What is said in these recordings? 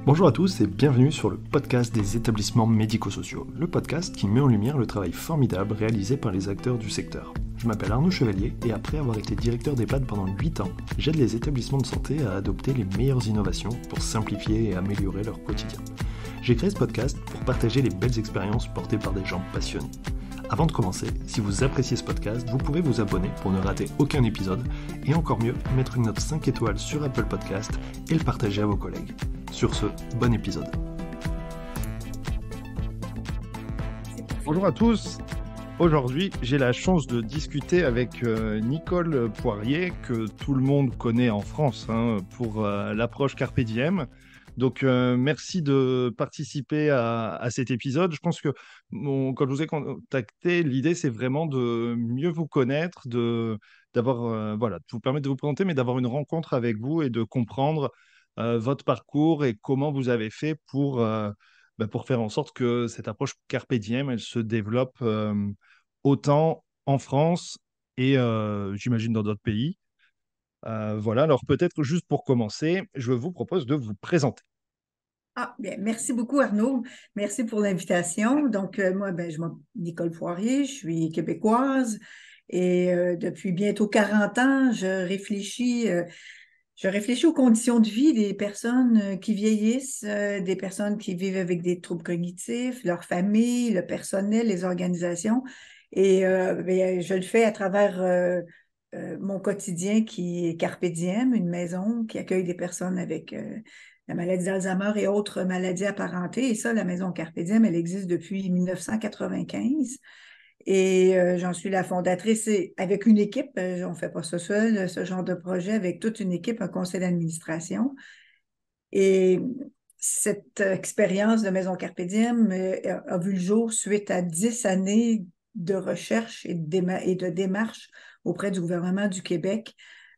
Bonjour à tous et bienvenue sur le podcast des établissements médico-sociaux, le podcast qui met en lumière le travail formidable réalisé par les acteurs du secteur. Je m'appelle Arnaud Chevalier et après avoir été directeur d'EHPAD pendant 8 ans, j'aide les établissements de santé à adopter les meilleures innovations pour simplifier et améliorer leur quotidien. J'ai créé ce podcast pour partager les belles expériences portées par des gens passionnés. Avant de commencer, si vous appréciez ce podcast, vous pouvez vous abonner pour ne rater aucun épisode et encore mieux, mettre une note 5 étoiles sur Apple Podcast et le partager à vos collègues. Sur ce, bon épisode. Bonjour à tous. Aujourd'hui, j'ai la chance de discuter avec Nicole Poirier, que tout le monde connaît en France pour l'approche Carpe Diem. Donc, merci de participer à cet épisode. Je pense que quand je vous ai contacté, l'idée, c'est vraiment de mieux vous connaître, d'avoir, voilà, de vous permettre de vous présenter, mais d'avoir une rencontre avec vous et de comprendre votre parcours et comment vous avez fait pour faire en sorte que cette approche Carpe Diem, elle se développe autant en France et j'imagine dans d'autres pays. Voilà, alors peut-être juste pour commencer, je vous propose de vous présenter. Ah, bien, merci beaucoup Arnaud. Merci pour l'invitation. Donc, moi, je m'appelle Nicole Poirier, je suis québécoise et depuis bientôt 40 ans, je réfléchis aux conditions de vie des personnes qui vieillissent, des personnes qui vivent avec des troubles cognitifs, leurs familles, le personnel, les organisations. Et je le fais à travers mon quotidien qui est Carpe Diem, une maison qui accueille des personnes avec la maladie d'Alzheimer et autres maladies apparentées. Et ça, la maison Carpe Diem, elle existe depuis 1995. Et j'en suis la fondatrice avec une équipe. On ne fait pas ça seul, ce genre de projet, avec toute une équipe, un conseil d'administration. Et cette expérience de Maison Carpe Diem a vu le jour suite à 10 années de recherche et de démarche auprès du gouvernement du Québec.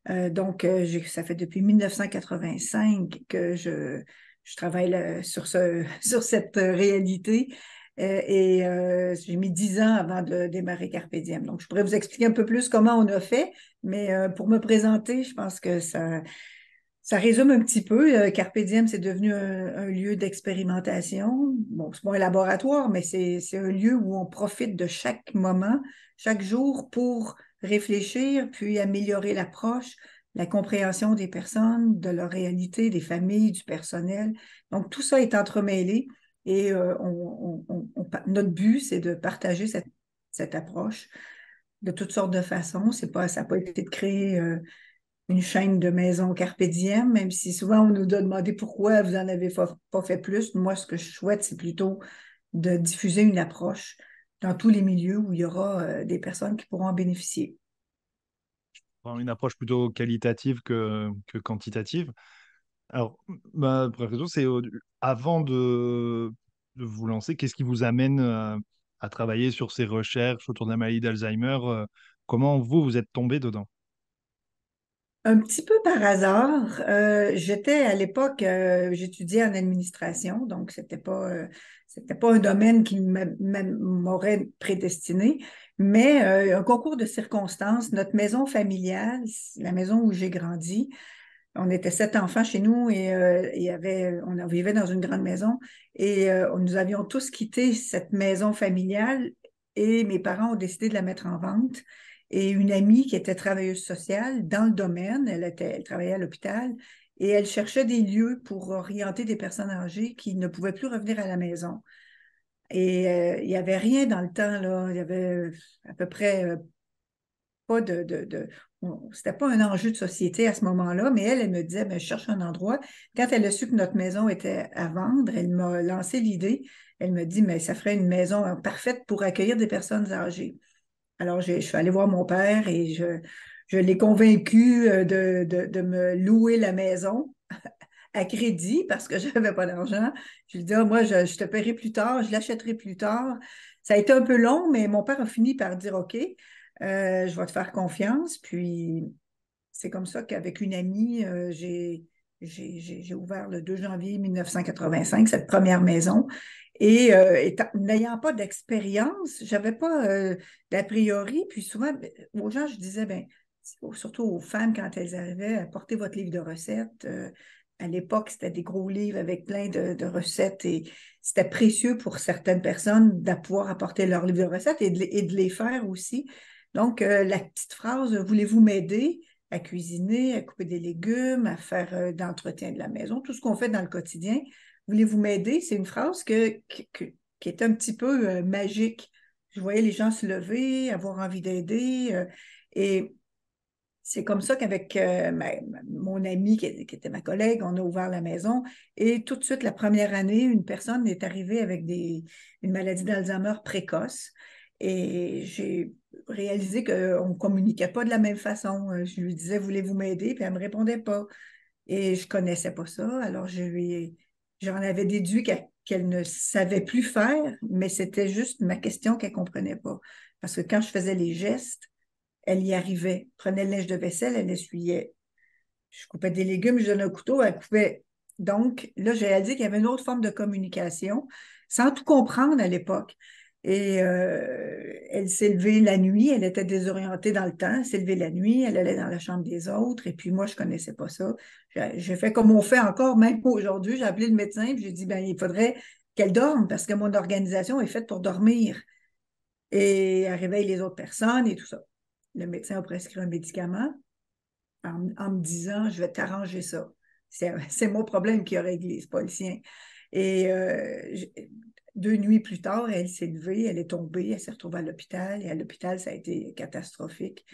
Ça fait depuis 1985 que je travaille sur cette réalité. J'ai mis 10 ans avant de démarrer Carpe Diem. Donc, je pourrais vous expliquer un peu plus comment on a fait, mais pour me présenter, je pense que ça résume un petit peu. Carpe Diem, c'est devenu un lieu d'expérimentation. Bon, c'est pas un laboratoire, mais c'est un lieu où on profite de chaque moment, chaque jour pour réfléchir, puis améliorer l'approche, la compréhension des personnes, de leur réalité, des familles, du personnel. Donc, tout ça est entremêlé et notre but, c'est de partager cette approche de toutes sortes de façons. Ça n'a pas été de créer une chaîne de maisons Carpe Diem, même si souvent on nous a demandé pourquoi vous n'en avez pas fait plus. Moi, ce que je souhaite, c'est plutôt de diffuser une approche dans tous les milieux où il y aura des personnes qui pourront en bénéficier. Une approche plutôt qualitative que quantitative. Alors, ma première question, c'est avant de vous lancer, qu'est-ce qui vous amène à travailler sur ces recherches autour de la maladie d'Alzheimer? Comment vous êtes tombé dedans? Un petit peu par hasard, j'étais à l'époque, j'étudiais en administration, donc c'était pas un domaine qui m'aurait prédestiné, mais un concours de circonstances, notre maison familiale, la maison où j'ai grandi, on était 7 enfants chez nous et on vivait dans une grande maison et nous avions tous quitté cette maison familiale et mes parents ont décidé de la mettre en vente. Et une amie qui était travailleuse sociale dans le domaine, elle travaillait à l'hôpital et elle cherchait des lieux pour orienter des personnes âgées qui ne pouvaient plus revenir à la maison. Et il n'y avait rien dans le temps, là. Il y avait à peu près pas c'était pas un enjeu de société à ce moment-là, mais elle me disait, je cherche un endroit. Quand elle a su que notre maison était à vendre, elle m'a lancé l'idée. Elle me dit, mais ça ferait une maison parfaite pour accueillir des personnes âgées. Alors, je suis allée voir mon père et je l'ai convaincu de me louer la maison à crédit parce que je n'avais pas d'argent. Je lui ai dit, moi, je te paierai plus tard, je l'achèterai plus tard. Ça a été un peu long, mais mon père a fini par dire, OK, je vais te faire confiance. Puis, c'est comme ça qu'avec une amie, j'ai ouvert le 2 janvier 1985 cette première maison. Et n'ayant pas d'expérience, je n'avais pas d'a priori. Puis souvent, aux gens, je disais, surtout aux femmes, quand elles arrivaient, portez votre livre de recettes. à l'époque, c'était des gros livres avec plein de recettes et c'était précieux pour certaines personnes de pouvoir apporter leur livre de recettes et de les faire aussi. Donc, la petite phrase « Voulez-vous m'aider ?» à cuisiner, à couper des légumes, à faire d'entretien de la maison, tout ce qu'on fait dans le quotidien. Voulez-vous m'aider? C'est une phrase qui est un petit peu magique. Je voyais les gens se lever, avoir envie d'aider. Et c'est comme ça qu'avec mon ami qui était ma collègue, on a ouvert la maison. Et tout de suite, la première année, une personne est arrivée avec une maladie d'Alzheimer précoce. Et j'ai réalisé qu'on ne communiquait pas de la même façon. Je lui disais, voulez-vous m'aider? Puis elle ne me répondait pas. Et je ne connaissais pas ça. Alors, j'en avais déduit qu'elle ne savait plus faire, mais c'était juste ma question qu'elle ne comprenait pas. Parce que quand je faisais les gestes, elle y arrivait. Prenait le linge de vaisselle, elle essuyait. Je coupais des légumes, je donnais un couteau, elle coupait. Donc, là, j'ai réalisé qu'il y avait une autre forme de communication, sans tout comprendre à l'époque. Et elle s'est levée la nuit, elle était désorientée dans le temps, elle s'est levée la nuit, elle allait dans la chambre des autres, et puis moi, je ne connaissais pas ça. J'ai fait comme on fait encore, même aujourd'hui, j'ai appelé le médecin, puis j'ai dit, ben, il faudrait qu'elle dorme, parce que mon organisation est faite pour dormir. Et elle réveille les autres personnes et tout ça. Le médecin a prescrit un médicament en me disant, je vais t'arranger ça. C'est mon problème qui a réglé, c'est pas le sien. Et 2 nuits plus tard, elle s'est levée, elle est tombée, elle s'est retrouvée à l'hôpital. Et à l'hôpital, ça a été catastrophique.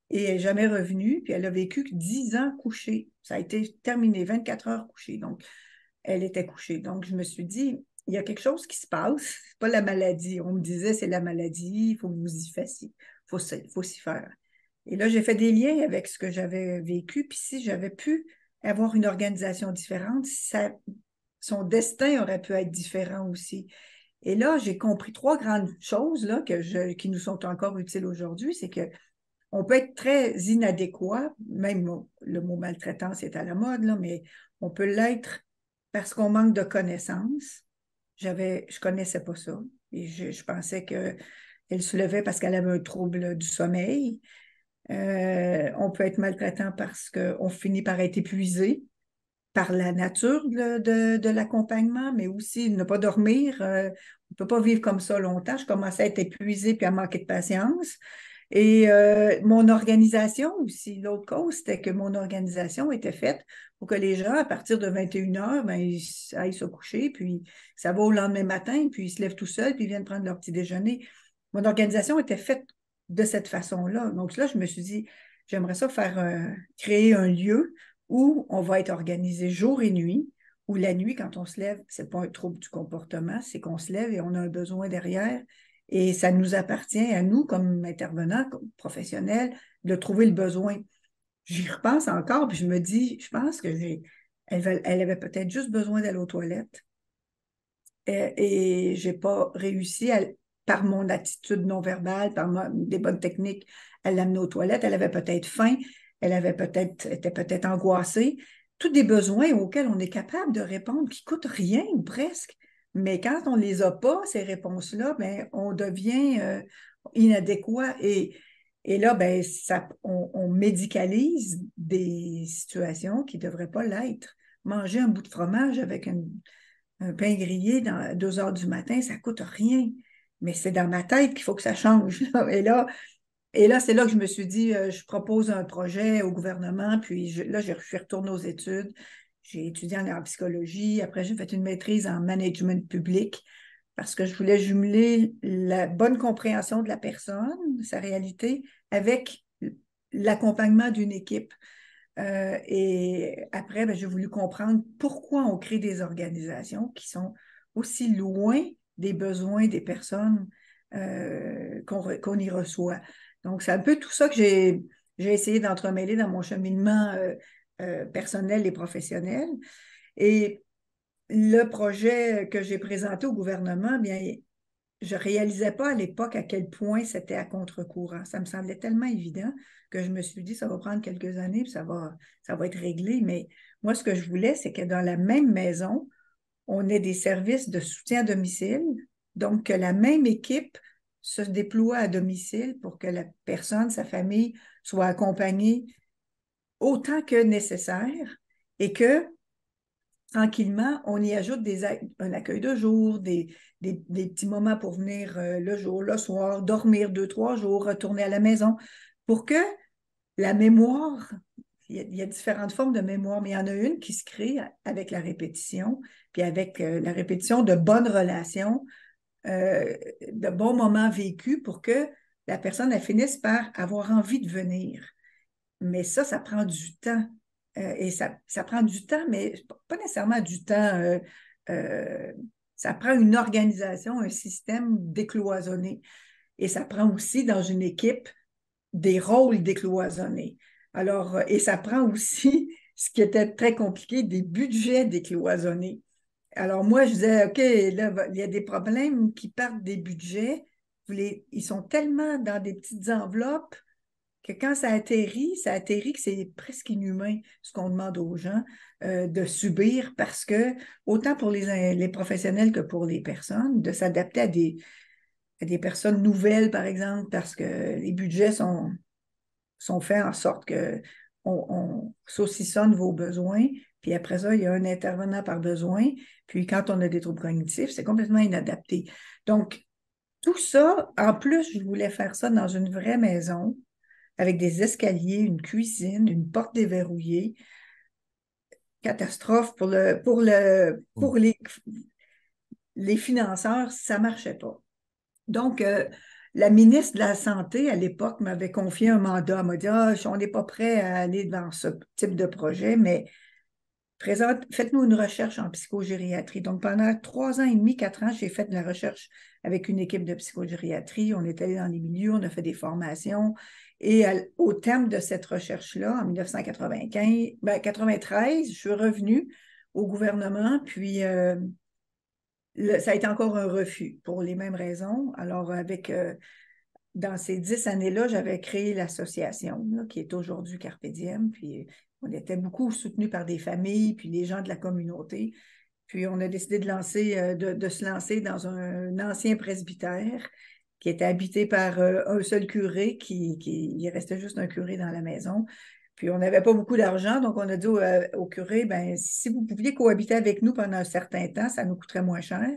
Et elle n'est jamais revenue, puis elle a vécu que 10 ans couchée. Ça a été terminé, 24 heures couchée. Donc, elle était couchée. Donc, je me suis dit, il y a quelque chose qui se passe. C'est pas la maladie. On me disait, c'est la maladie, il faut que vous y fassiez. Il faut s'y faire. Et là, j'ai fait des liens avec ce que j'avais vécu. Puis si j'avais pu avoir une organisation différente, son destin aurait pu être différent aussi. Et là, j'ai compris 3 grandes choses là, qui nous sont encore utiles aujourd'hui. C'est qu'on peut être très inadéquat, même le mot maltraitance est à la mode, là, mais on peut l'être parce qu'on manque de connaissances. Je ne connaissais pas ça. Et je pensais qu'elle se levait parce qu'elle avait un trouble du sommeil. On peut être maltraitant parce qu'on finit par être épuisé par la nature de l'accompagnement, mais aussi ne pas dormir. On ne peut pas vivre comme ça longtemps. Je commençais à être épuisée puis à manquer de patience. Et mon organisation aussi, l'autre cause, c'était que mon organisation était faite pour que les gens, à partir de 21 heures, ben, ils aillent se coucher, puis ça va au lendemain matin, puis ils se lèvent tout seuls, puis ils viennent prendre leur petit déjeuner. Mon organisation était faite de cette façon-là. Donc là, je me suis dit, j'aimerais ça créer un lieu où on va être organisé jour et nuit, où la nuit, quand on se lève, ce n'est pas un trouble du comportement, c'est qu'on se lève et on a un besoin derrière. Et ça nous appartient à nous, comme intervenants, comme professionnels, de trouver le besoin. J'y repense encore, puis je me dis, je pense que elle avait peut-être juste besoin d'aller aux toilettes. Et je n'ai pas réussi, par mon attitude non verbale, des bonnes techniques, à l'amener aux toilettes. Elle avait peut-être faim, était peut-être angoissée. Tous des besoins auxquels on est capable de répondre, qui ne coûtent rien ou presque. Mais quand on ne les a pas, ces réponses-là, ben, on devient inadéquat. Et là, ben, on médicalise des situations qui ne devraient pas l'être. Manger un bout de fromage avec un pain grillé à 2 heures du matin, ça ne coûte rien. Mais c'est dans ma tête qu'il faut que ça change. Et là, c'est là que je me suis dit, je propose un projet au gouvernement, puis là, je suis retournée aux études. J'ai étudié en psychologie. Après, j'ai fait une maîtrise en management public parce que je voulais jumeler la bonne compréhension de la personne, sa réalité, avec l'accompagnement d'une équipe. Et après, ben, j'ai voulu comprendre pourquoi on crée des organisations qui sont aussi loin des besoins des personnes qu'on y reçoit. Donc, c'est un peu tout ça que j'ai essayé d'entremêler dans mon cheminement personnel et professionnel. Et le projet que j'ai présenté au gouvernement, bien, je ne réalisais pas à l'époque à quel point c'était à contre-courant. Ça me semblait tellement évident que je me suis dit, ça va prendre quelques années, puis ça va être réglé. Mais moi, ce que je voulais, c'est que dans la même maison, on ait des services de soutien à domicile, donc que la même équipe se déploie à domicile pour que la personne, sa famille, soit accompagnée autant que nécessaire et que tranquillement, on y ajoute un accueil de jour, des petits moments pour venir le jour, le soir, dormir 2, 3 jours, retourner à la maison, pour que la mémoire, il y a différentes formes de mémoire, mais il y en a une qui se crée avec la répétition, puis avec la répétition de bonnes relations, de bons moments vécus pour que la personne elle finisse par avoir envie de venir. Mais ça prend du temps. Et ça prend du temps, mais pas nécessairement du temps. Ça prend une organisation, un système décloisonné. Et ça prend aussi dans une équipe des rôles décloisonnés. Alors, et ça prend aussi, ce qui était très compliqué, des budgets décloisonnés. Alors, moi, je disais, OK, là, il y a des problèmes qui partent des budgets. Ils sont tellement dans des petites enveloppes que quand ça atterrit que c'est presque inhumain ce qu'on demande aux gens de subir parce que, autant pour les professionnels que pour les personnes, de s'adapter à des personnes nouvelles, par exemple, parce que les budgets sont faits en sorte que on saucissonne vos besoins, puis après ça, il y a un intervenant par besoin, puis quand on a des troubles cognitifs, c'est complètement inadapté. Donc, tout ça, en plus, je voulais faire ça dans une vraie maison, avec des escaliers, une cuisine, une porte déverrouillée. Catastrophe pour les financeurs, ça ne marchait pas. Donc, la ministre de la Santé, à l'époque, m'avait confié un mandat. Elle m'a dit, on n'est pas prêt à aller dans ce type de projet, mais faites-nous une recherche en psychogériatrie. Donc, pendant 3 ans et demi, 4 ans, j'ai fait de la recherche avec une équipe de psychogériatrie. On est allé dans les milieux, on a fait des formations. Et au terme de cette recherche-là, en 1993, je suis revenue au gouvernement, puis ça a été encore un refus pour les mêmes raisons. Alors, dans ces 10 années-là, j'avais créé l'association qui est aujourd'hui Carpe Diem, puis on était beaucoup soutenus par des familles, puis les gens de la communauté. Puis on a décidé de se lancer dans un ancien presbytère qui était habité par un seul curé, il restait juste un curé dans la maison. Puis on n'avait pas beaucoup d'argent, donc on a dit au curé, ben si vous pouviez cohabiter avec nous pendant un certain temps, ça nous coûterait moins cher.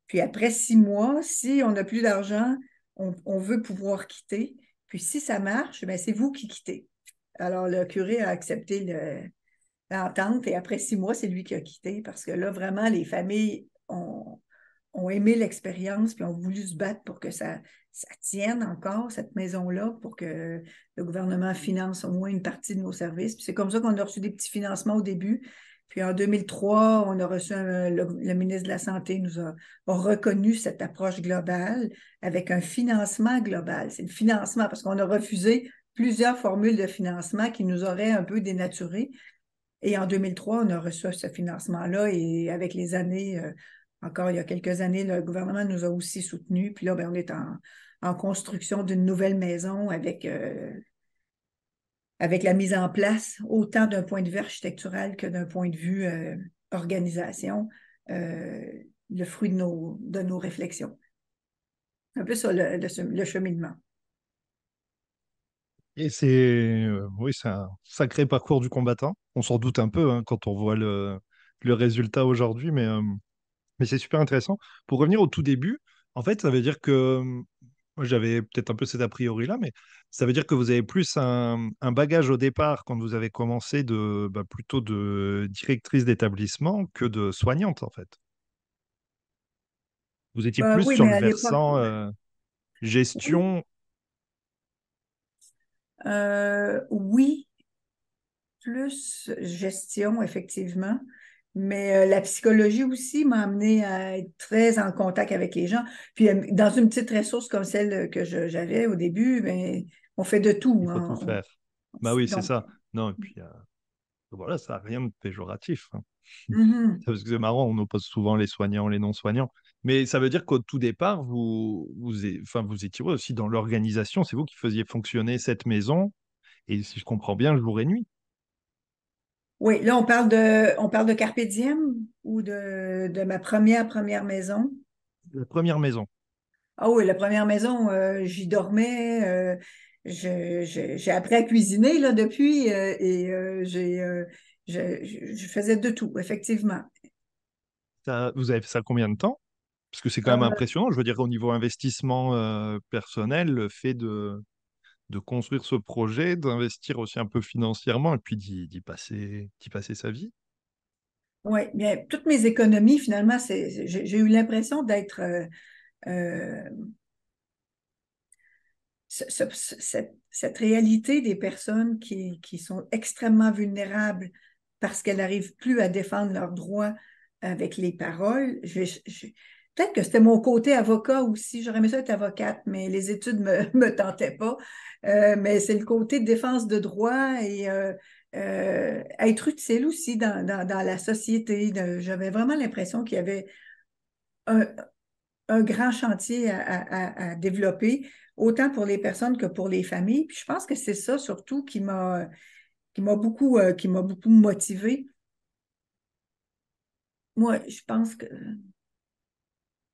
Puis après 6 mois, si on n'a plus d'argent, on veut pouvoir quitter. Puis si ça marche, ben c'est vous qui quittez. Alors le curé a accepté l'entente et après 6 mois, c'est lui qui a quitté parce que là, vraiment, les familles ont aimé l'expérience puis ont voulu se battre pour que ça tienne encore, cette maison-là, pour que le gouvernement finance au moins une partie de nos services. Puis c'est comme ça qu'on a reçu des petits financements au début. Puis en 2003, on a reçu le ministre de la Santé a reconnu cette approche globale avec un financement global. C'est le financement parce qu'on a refusé plusieurs formules de financement qui nous auraient un peu dénaturés. Et en 2003, on a reçu ce financement-là et avec les années, encore il y a quelques années, le gouvernement nous a aussi soutenus. Puis là, ben, on est en construction d'une nouvelle maison avec la mise en place, autant d'un point de vue architectural que d'un point de vue organisation, le fruit de nos réflexions. Un peu ça, le cheminement. Et oui, c'est un sacré parcours du combattant. On s'en doute un peu quand on voit le résultat aujourd'hui, mais c'est super intéressant. Pour revenir au tout début, en fait, ça veut dire que moi, j'avais peut-être un peu cet a priori-là, mais ça veut dire que vous avez plus un bagage au départ quand vous avez commencé plutôt de directrice d'établissement que de soignante, en fait. Vous étiez plus Oui, sur mais le à l'époque, versant oui. gestion. Oui, plus gestion, effectivement. Mais la psychologie aussi m'a amené à être très en contact avec les gens. Puis dans une petite ressource comme celle que j'avais au début, ben, on fait de tout. Il faut tout Hein. faire. Bah oui, c'est Donc, ça. Non, et puis voilà, ça n'a rien de péjoratif. mhm. Parce que c'est marrant, on oppose souvent les soignants, les non-soignants. Mais ça veut dire qu'au tout départ, vous étiez aussi dans l'organisation, c'est vous qui faisiez fonctionner cette maison, et si je comprends bien, jour et nuit. Oui, là, on parle de Carpe Diem ou de ma première maison. La première maison. Ah oui, la première maison, j'y dormais. J'ai appris à cuisiner là, depuis et je faisais de tout, effectivement. Vous avez fait ça combien de temps? Parce que c'est quand même Euh, impressionnant. Je veux dire, au niveau investissement personnel, le fait de construire ce projet, d'investir aussi un peu financièrement et puis d'y passer sa vie. oui, bien, toutes mes économies, finalement, j'ai eu l'impression d'être euh, cette réalité des personnes qui sont extrêmement vulnérables parce qu'elles n'arrivent plus à défendre leurs droits avec les paroles. Peut-être que c'était mon côté avocat aussi. J'aurais aimé ça être avocate, mais les études ne me tentaient pas. Mais c'est le côté de défense de droit et être utile aussi dans la société. J'avais vraiment l'impression qu'il y avait un, un grand chantier à développer, autant pour les personnes que pour les familles. Puis je pense que c'est ça surtout qui m'a beaucoup motivée. Moi, je pense que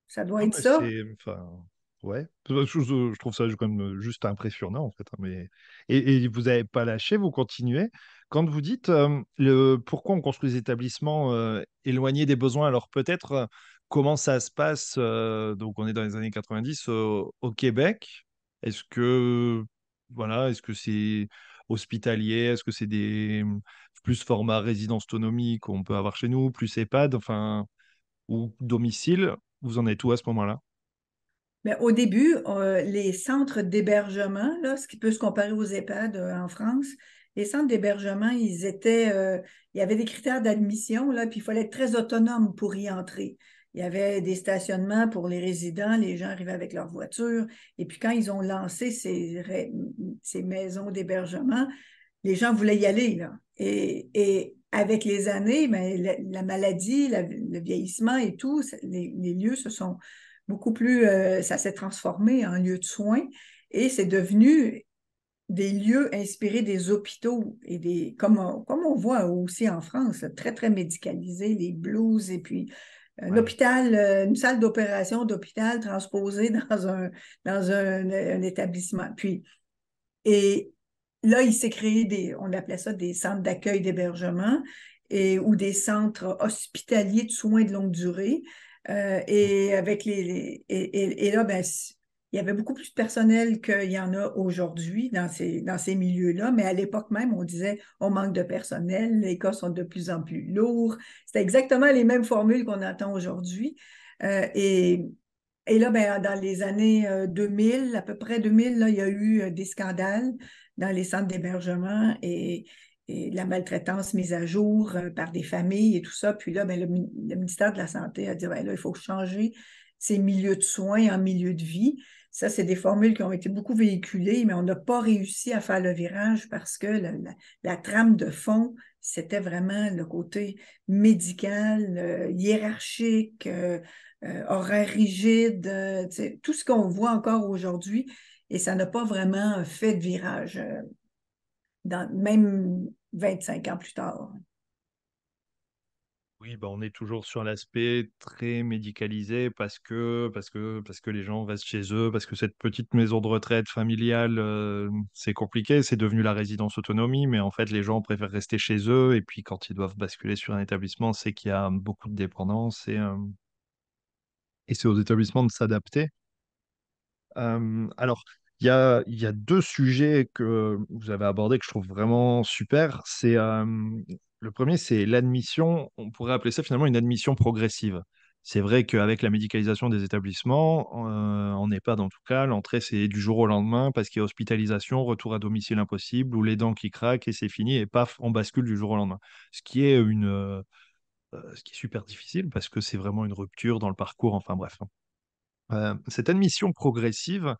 ça doit Non, être mais ça. c'est, enfin, ouais. Je trouve ça quand même juste impressionnant, en fait, hein, mais... et vous n'avez pas lâché, vous continuez. Quand vous dites pourquoi on construit des établissements éloignés des besoins, alors peut-être comment ça se passe, donc on est dans les années 90 au Québec. Est-ce que, voilà, est-ce que c'est hospitalier? Est-ce que c'est des plus format résidence autonomie qu'on peut avoir chez nous, plus EHPAD, enfin, ou domicile? Vous en êtes où à ce moment-là? Mais au début, les centres d'hébergement, là, ce qui peut se comparer aux EHPAD en France, les centres d'hébergement, il y avait des critères d'admission, là, puis il fallait être très autonome pour y entrer. Il y avait des stationnements pour les résidents, les gens arrivaient avec leur voiture, et puis quand ils ont lancé ces maisons d'hébergement, les gens voulaient y aller, là. Et avec les années, ben, la maladie, le vieillissement et tout, les lieux se sont beaucoup plus, ça s'est transformé en lieu de soins et c'est devenu des lieux inspirés des hôpitaux et comme on voit aussi en France, très, très médicalisés, les blues et puis un Ouais. hôpital, une salle d'opération d'hôpital transposée un établissement. Et là, il s'est créé on appelait ça des centres d'accueil d'hébergement ou des centres hospitaliers de soins de longue durée. Et avec et là, ben, il y avait beaucoup plus de personnel qu'il y en a aujourd'hui dans ces milieux-là, mais à l'époque même, on disait on manque de personnel, les cas sont de plus en plus lourds. C'était exactement les mêmes formules qu'on entend aujourd'hui. Euh, et, et là, ben, dans les années 2000, à peu près 2000, là, il y a eu des scandales dans les centres d'hébergement et de la maltraitance mise à jour par des familles et tout ça. Puis là, ben, le ministère de la Santé a dit, ben, là, il faut changer ces milieux de soins en milieux de vie. Ça, c'est des formules qui ont été beaucoup véhiculées, mais on n'a pas réussi à faire le virage parce que la trame de fond, c'était vraiment le côté médical, hiérarchique, horaires rigides, tout ce qu'on voit encore aujourd'hui. Et ça n'a pas vraiment fait de virage, même 25 ans plus tard. Oui, bah, on est toujours sur l'aspect très médicalisé parce que les gens restent chez eux, parce que cette petite maison de retraite familiale, c'est compliqué, c'est devenu la résidence autonomie, mais en fait, les gens préfèrent rester chez eux et puis quand ils doivent basculer sur un établissement, c'est qu'il y a beaucoup de dépendance et c'est aux établissements de s'adapter. Alors, il y a deux sujets que vous avez abordés que je trouve vraiment super. Le premier, c'est l'admission. On pourrait appeler ça finalement une admission progressive. C'est vrai qu'avec la médicalisation des établissements, en EHPAD en tout cas, l'entrée c'est du jour au lendemain parce qu'il y a hospitalisation, retour à domicile impossible ou les dents qui craquent et c'est fini et paf, on bascule du jour au lendemain. Ce qui est super difficile parce que c'est vraiment une rupture dans le parcours. Enfin bref. Cette admission progressive,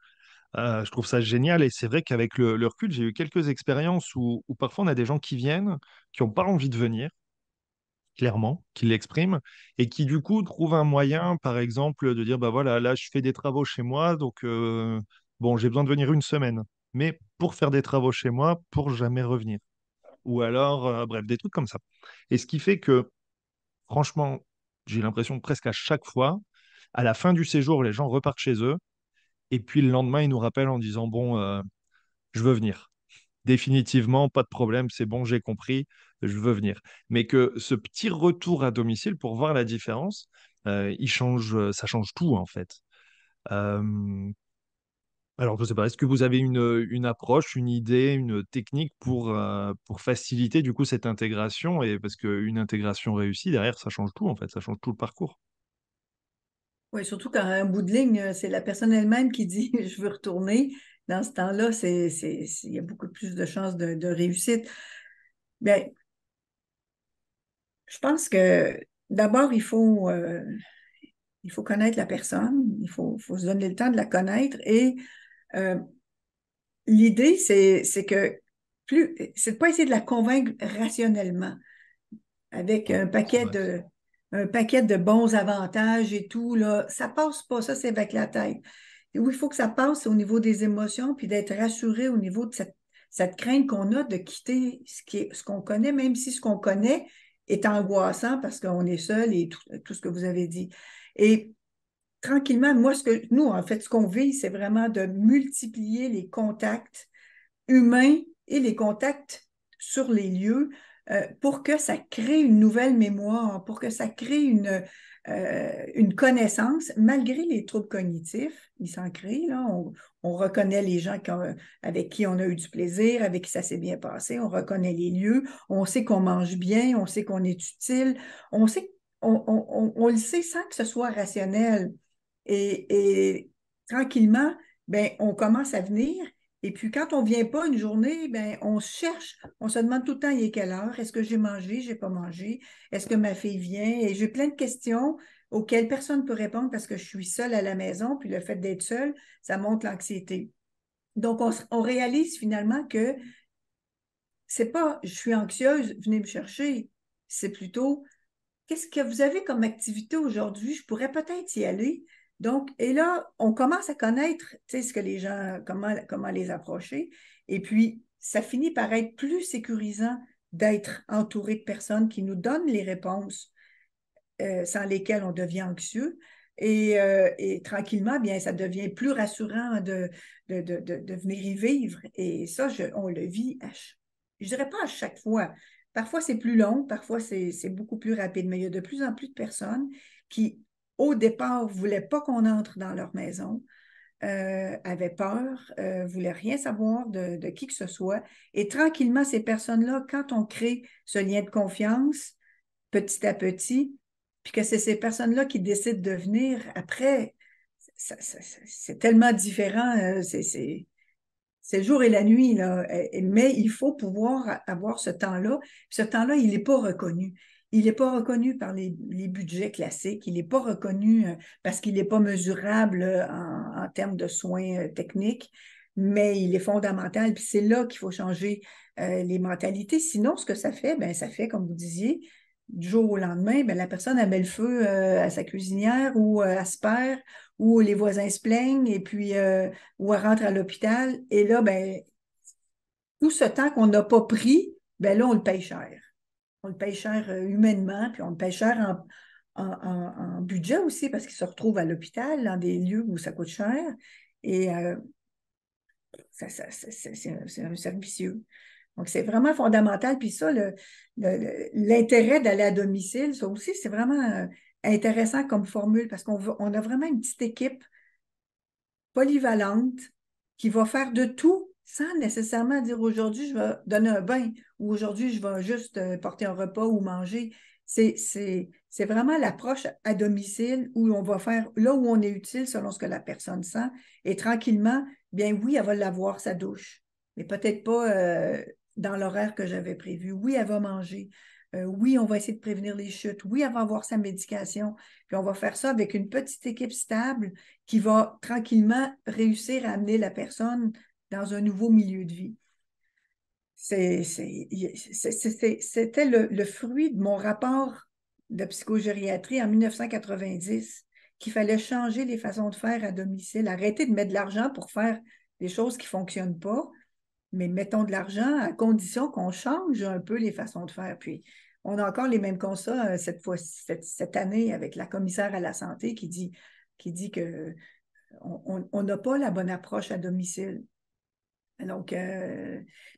je trouve ça génial et c'est vrai qu'avec le recul, j'ai eu quelques expériences où parfois on a des gens qui viennent, qui n'ont pas envie de venir, clairement, qui l'expriment et qui du coup trouvent un moyen, par exemple, de dire, bah voilà, là je fais des travaux chez moi, donc bon, j'ai besoin de venir une semaine, mais pour faire des travaux chez moi, pour jamais revenir. Ou alors, bref, des trucs comme ça. Et ce qui fait que, franchement, j'ai l'impression que presque à chaque fois, à la fin du séjour, les gens repartent chez eux et puis le lendemain, ils nous rappellent en disant, bon, je veux venir. définitivement, pas de problème, c'est bon, j'ai compris, je veux venir. Mais que ce petit retour à domicile pour voir la différence, ça change tout en fait. Euh, alors, je ne sais pas, est-ce que vous avez une approche, une idée, une technique pour faciliter du coup cette intégration et parce qu'une intégration réussie, derrière, ça change tout en fait, ça change tout le parcours. Oui, surtout quand un bout de ligne, c'est la personne elle-même qui dit je veux retourner. Dans ce temps-là, il y a beaucoup plus de chances de réussite. Bien, je pense que d'abord, il faut connaître la personne, faut se donner le temps de la connaître et euh, l'idée, c'est que c'est de pas essayer de la convaincre rationnellement avec C'est vrai. un paquet de bons avantages et tout, là. Ça passe pas, ça, c'est avec la tête. Et où il faut que ça passe, c'est au niveau des émotions, puis d'être rassuré au niveau de cette crainte qu'on a de quitter ce qu'on connaît, même si ce qu'on connaît est angoissant parce qu'on est seul et tout ce que vous avez dit. Et tranquillement, nous, en fait, ce qu'on vit, c'est vraiment de multiplier les contacts humains et les contacts sur les lieux pour que ça crée une nouvelle mémoire, pour que ça crée une connaissance, malgré les troubles cognitifs, ils s'en créent, là. On reconnaît les gens avec qui on a eu du plaisir, avec qui ça s'est bien passé, on reconnaît les lieux, on sait qu'on mange bien, on sait qu'on est utile, on sait, on le sait sans que ce soit rationnel. Et tranquillement, ben, on commence à venir. Et puis, quand on ne vient pas une journée, ben, on cherche, on se demande tout le temps, il est quelle heure? Est-ce que j'ai mangé? Je n'ai pas mangé? Est-ce que ma fille vient? Et j'ai plein de questions auxquelles personne ne peut répondre parce que je suis seule à la maison, puis le fait d'être seule, ça monte l'anxiété. Donc, on réalise finalement que c'est pas je suis anxieuse, venez me chercher. C'est plutôt qu'est-ce que vous avez comme activité aujourd'hui? Je pourrais peut-être y aller. Donc, et là, on commence à connaître, tu sais, ce que les gens, comment les approcher. Et puis, ça finit par être plus sécurisant d'être entouré de personnes qui nous donnent les réponses sans lesquelles on devient anxieux. Et tranquillement, bien, ça devient plus rassurant de venir y vivre. Et ça, on le vit, je dirais pas à chaque fois. Parfois, c'est plus long, parfois, c'est beaucoup plus rapide, mais il y a de plus en plus de personnes qui, au départ, ne voulaient pas qu'on entre dans leur maison, avaient peur, voulaient rien savoir de qui que ce soit. Et tranquillement, ces personnes-là, quand on crée ce lien de confiance, petit à petit, puis que c'est ces personnes-là qui décident de venir après, c'est tellement différent, c'est le jour et la nuit, là. Mais il faut pouvoir avoir ce temps-là. Puis ce temps-là, il n'est pas reconnu. Il n'est pas reconnu par les budgets classiques. Il n'est pas reconnu parce qu'il n'est pas mesurable en termes de soins techniques, mais il est fondamental. Puis c'est là qu'il faut changer les mentalités. Sinon, ce que ça fait, ben, ça fait, comme vous disiez, du jour au lendemain, ben, la personne elle met le feu à sa cuisinière ou elle se perd ou les voisins se plaignent et puis ou elle rentre à l'hôpital. Et là, ben, tout ce temps qu'on n'a pas pris, ben là, on le paye cher. On le paye cher humainement, puis on le paye cher en budget aussi parce qu'il se retrouve à l'hôpital dans des lieux où ça coûte cher. Et c'est un servicieux. Donc, c'est vraiment fondamental. Puis ça, l'intérêt d'aller à domicile, ça aussi, c'est vraiment intéressant comme formule parce on a vraiment une petite équipe polyvalente qui va faire de tout sans nécessairement dire aujourd'hui, je vais donner un bain ou aujourd'hui, je vais juste porter un repas ou manger. C'est vraiment l'approche à domicile où on va faire là où on est utile selon ce que la personne sent. Et tranquillement, bien oui, elle va l'avoir, sa douche, mais peut-être pas dans l'horaire que j'avais prévu. Oui, elle va manger. Oui, on va essayer de prévenir les chutes. Oui, elle va avoir sa médication. Puis on va faire ça avec une petite équipe stable qui va tranquillement réussir à amener la personne dans un nouveau milieu de vie. C'était le fruit de mon rapport de psychogériatrie en 1990 qu'il fallait changer les façons de faire à domicile, arrêter de mettre de l'argent pour faire des choses qui ne fonctionnent pas, mais mettons de l'argent à condition qu'on change un peu les façons de faire. Puis, on a encore les mêmes constats cette année avec la commissaire à la santé qui dit que on n'a pas la bonne approche à domicile. Donc,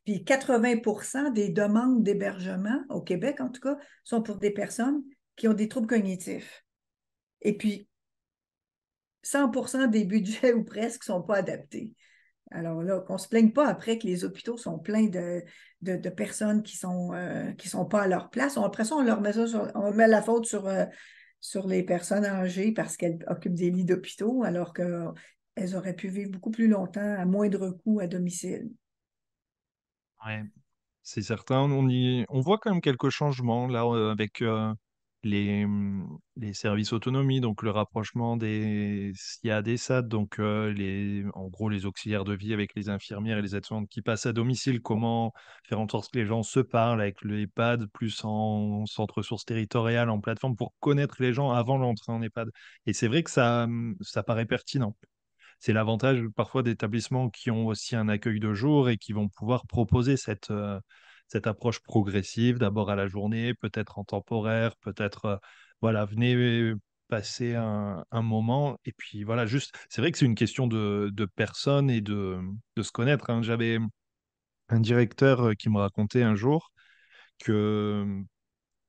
puis 80% des demandes d'hébergement au Québec, en tout cas, sont pour des personnes qui ont des troubles cognitifs. Et puis, 100% des budgets ou presque ne sont pas adaptés. Alors là, qu'on ne se plaigne pas après que les hôpitaux sont pleins de personnes qui sont pas à leur place. Après ça, on leur met on met la faute sur les personnes âgées parce qu'elles occupent des lits d'hôpitaux, alors qu'elles auraient pu vivre beaucoup plus longtemps à moindre coût à domicile. Ouais. C'est certain, on voit quand même quelques changements là avec les services autonomie, donc le rapprochement des SIA des SAD, donc en gros les auxiliaires de vie avec les infirmières et les aides-soignantes qui passent à domicile, comment faire en sorte que les gens se parlent avec le EHPAD, plus en centre ressources territoriales, en plateforme, pour connaître les gens avant l'entrée en EHPAD. Et c'est vrai que ça paraît pertinent. C'est l'avantage parfois d'établissements qui ont aussi un accueil de jour et qui vont pouvoir proposer cette approche progressive, d'abord à la journée, peut-être en temporaire, peut-être, voilà, venez passer un moment. Et puis voilà, juste, c'est vrai que c'est une question de personnes et de se connaître, hein. J'avais un directeur qui me racontait un jour que,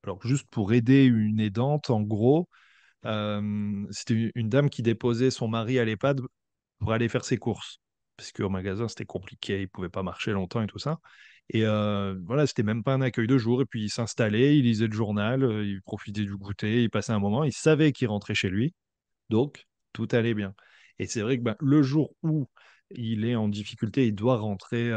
alors juste pour aider une aidante, en gros, c'était une dame qui déposait son mari à l'EHPAD pour aller faire ses courses. Parce qu'au magasin, c'était compliqué, il pouvait pas marcher longtemps et tout ça. Et voilà, c'était même pas un accueil de jour. Et puis il s'installait, il lisait le journal, il profitait du goûter, il passait un moment, il savait qu'il rentrait chez lui. Donc, tout allait bien. Et c'est vrai que ben, le jour où il est en difficulté, il doit rentrer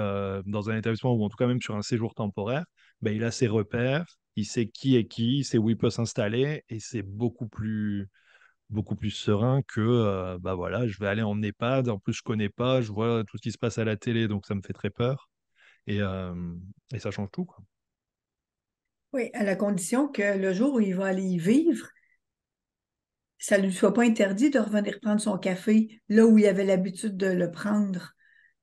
dans un établissement ou en tout cas même sur un séjour temporaire, ben, il a ses repères, il sait qui est qui, il sait où il peut s'installer et c'est beaucoup plus serein que bah voilà, je vais aller en EHPAD, en plus je connais pas, je vois tout ce qui se passe à la télé, donc ça me fait très peur et, euh, et ça change tout, quoi. Oui, à la condition que le jour où il va aller y vivre, ça ne lui soit pas interdit de revenir prendre son café là où il avait l'habitude de le prendre.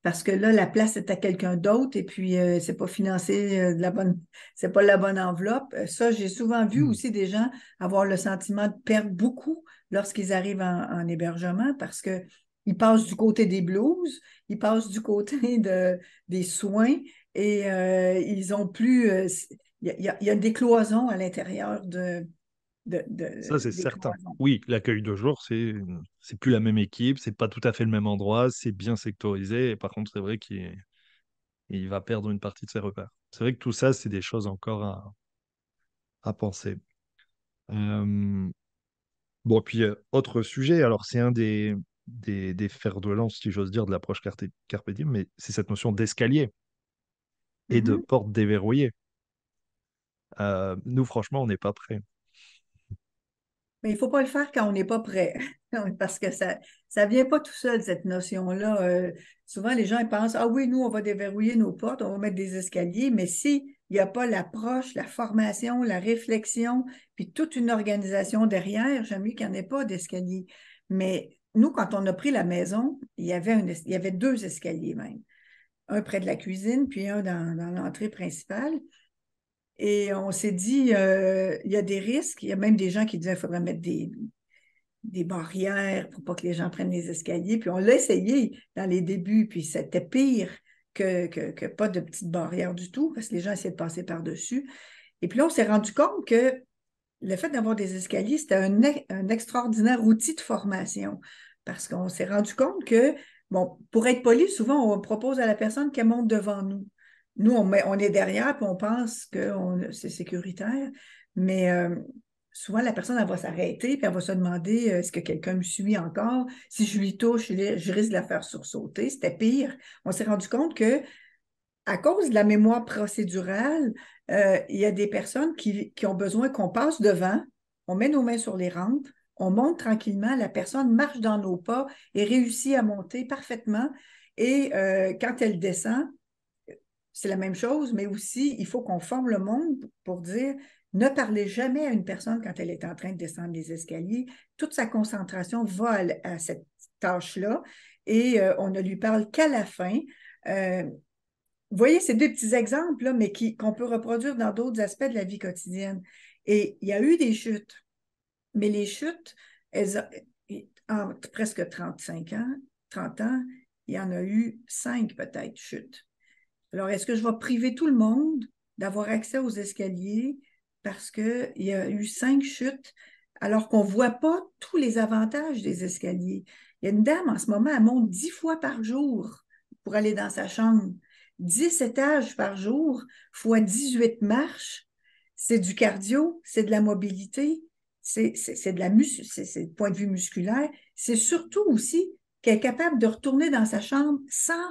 Parce que là, la place est à quelqu'un d'autre et puis c'est pas financé c'est pas la bonne enveloppe. Ça, j'ai souvent vu Hmm. aussi des gens avoir le sentiment de perdre beaucoup lorsqu'ils arrivent en hébergement parce que ils passent du côté des blues, ils passent du côté des soins et ils ont plus. Il y a des cloisons à l'intérieur Ça, c'est des certain. cloisons. Oui, l'accueil de jour, c'est plus la même équipe, c'est pas tout à fait le même endroit, c'est bien sectorisé, et par contre, c'est vrai qu'il va perdre une partie de ses repères. C'est vrai que tout ça, c'est des choses encore à penser. Euh, bon, puis, autre sujet, alors c'est un des fers de lance, si j'ose dire, de l'approche Carpe Diem, mais c'est cette notion d'escalier et de Mhm. porte déverrouillée. Nous, franchement, on n'est pas prêts. Mais il ne faut pas le faire quand on n'est pas prêt, parce que ça vient pas tout seul, cette notion-là. Souvent, les gens ils pensent, ah oui, nous, on va déverrouiller nos portes, on va mettre des escaliers, mais si il n'y a pas l'approche, la formation, la réflexion, puis toute une organisation derrière, j'aime mieux qu'il n'y en ait pas d'escalier. Mais nous, quand on a pris la maison, il y avait deux escaliers même. Un près de la cuisine, puis un dans l'entrée principale. Et on s'est dit, il y a des risques. Il y a même des gens qui disaient qu'il faudrait mettre des barrières pour pas que les gens prennent les escaliers. Puis on l'a essayé dans les débuts, puis c'était pire que pas de petites barrières du tout, parce que les gens essayaient de passer par-dessus. Et puis là, on s'est rendu compte que le fait d'avoir des escaliers, c'était un extraordinaire outil de formation, parce qu'on s'est rendu compte que, bon, pour être poli, souvent, on propose à la personne qu'elle monte devant nous. Nous, on est derrière, puis on pense que c'est sécuritaire, mais souvent, la personne, elle va s'arrêter, puis elle va se demander est-ce que quelqu'un me suit encore? Si je lui touche, je risque de la faire sursauter. C'était pire. On s'est rendu compte que à cause de la mémoire procédurale, il y a des personnes qui ont besoin qu'on passe devant, on met nos mains sur les rampes, on monte tranquillement, la personne marche dans nos pas et réussit à monter parfaitement. Et quand elle descend, c'est la même chose, mais aussi, il faut qu'on forme le monde pour dire ne parlez jamais à une personne quand elle est en train de descendre les escaliers. Toute sa concentration va à cette tâche-là et on ne lui parle qu'à la fin. Vous voyez, c'est deux petits exemples, là, mais qu'on peut reproduire dans d'autres aspects de la vie quotidienne. Et il y a eu des chutes, mais les chutes, en presque 35 ans, 30 ans, il y en a eu 5 peut-être chutes. Alors, est-ce que je vais priver tout le monde d'avoir accès aux escaliers parce qu'il y a eu 5 chutes alors qu'on ne voit pas tous les avantages des escaliers? Il y a une dame en ce moment, elle monte 10 fois par jour pour aller dans sa chambre. 10 étages par jour fois 18 marches. C'est du cardio, c'est de la mobilité, c'est du point de vue musculaire. C'est surtout aussi qu'elle est capable de retourner dans sa chambre sans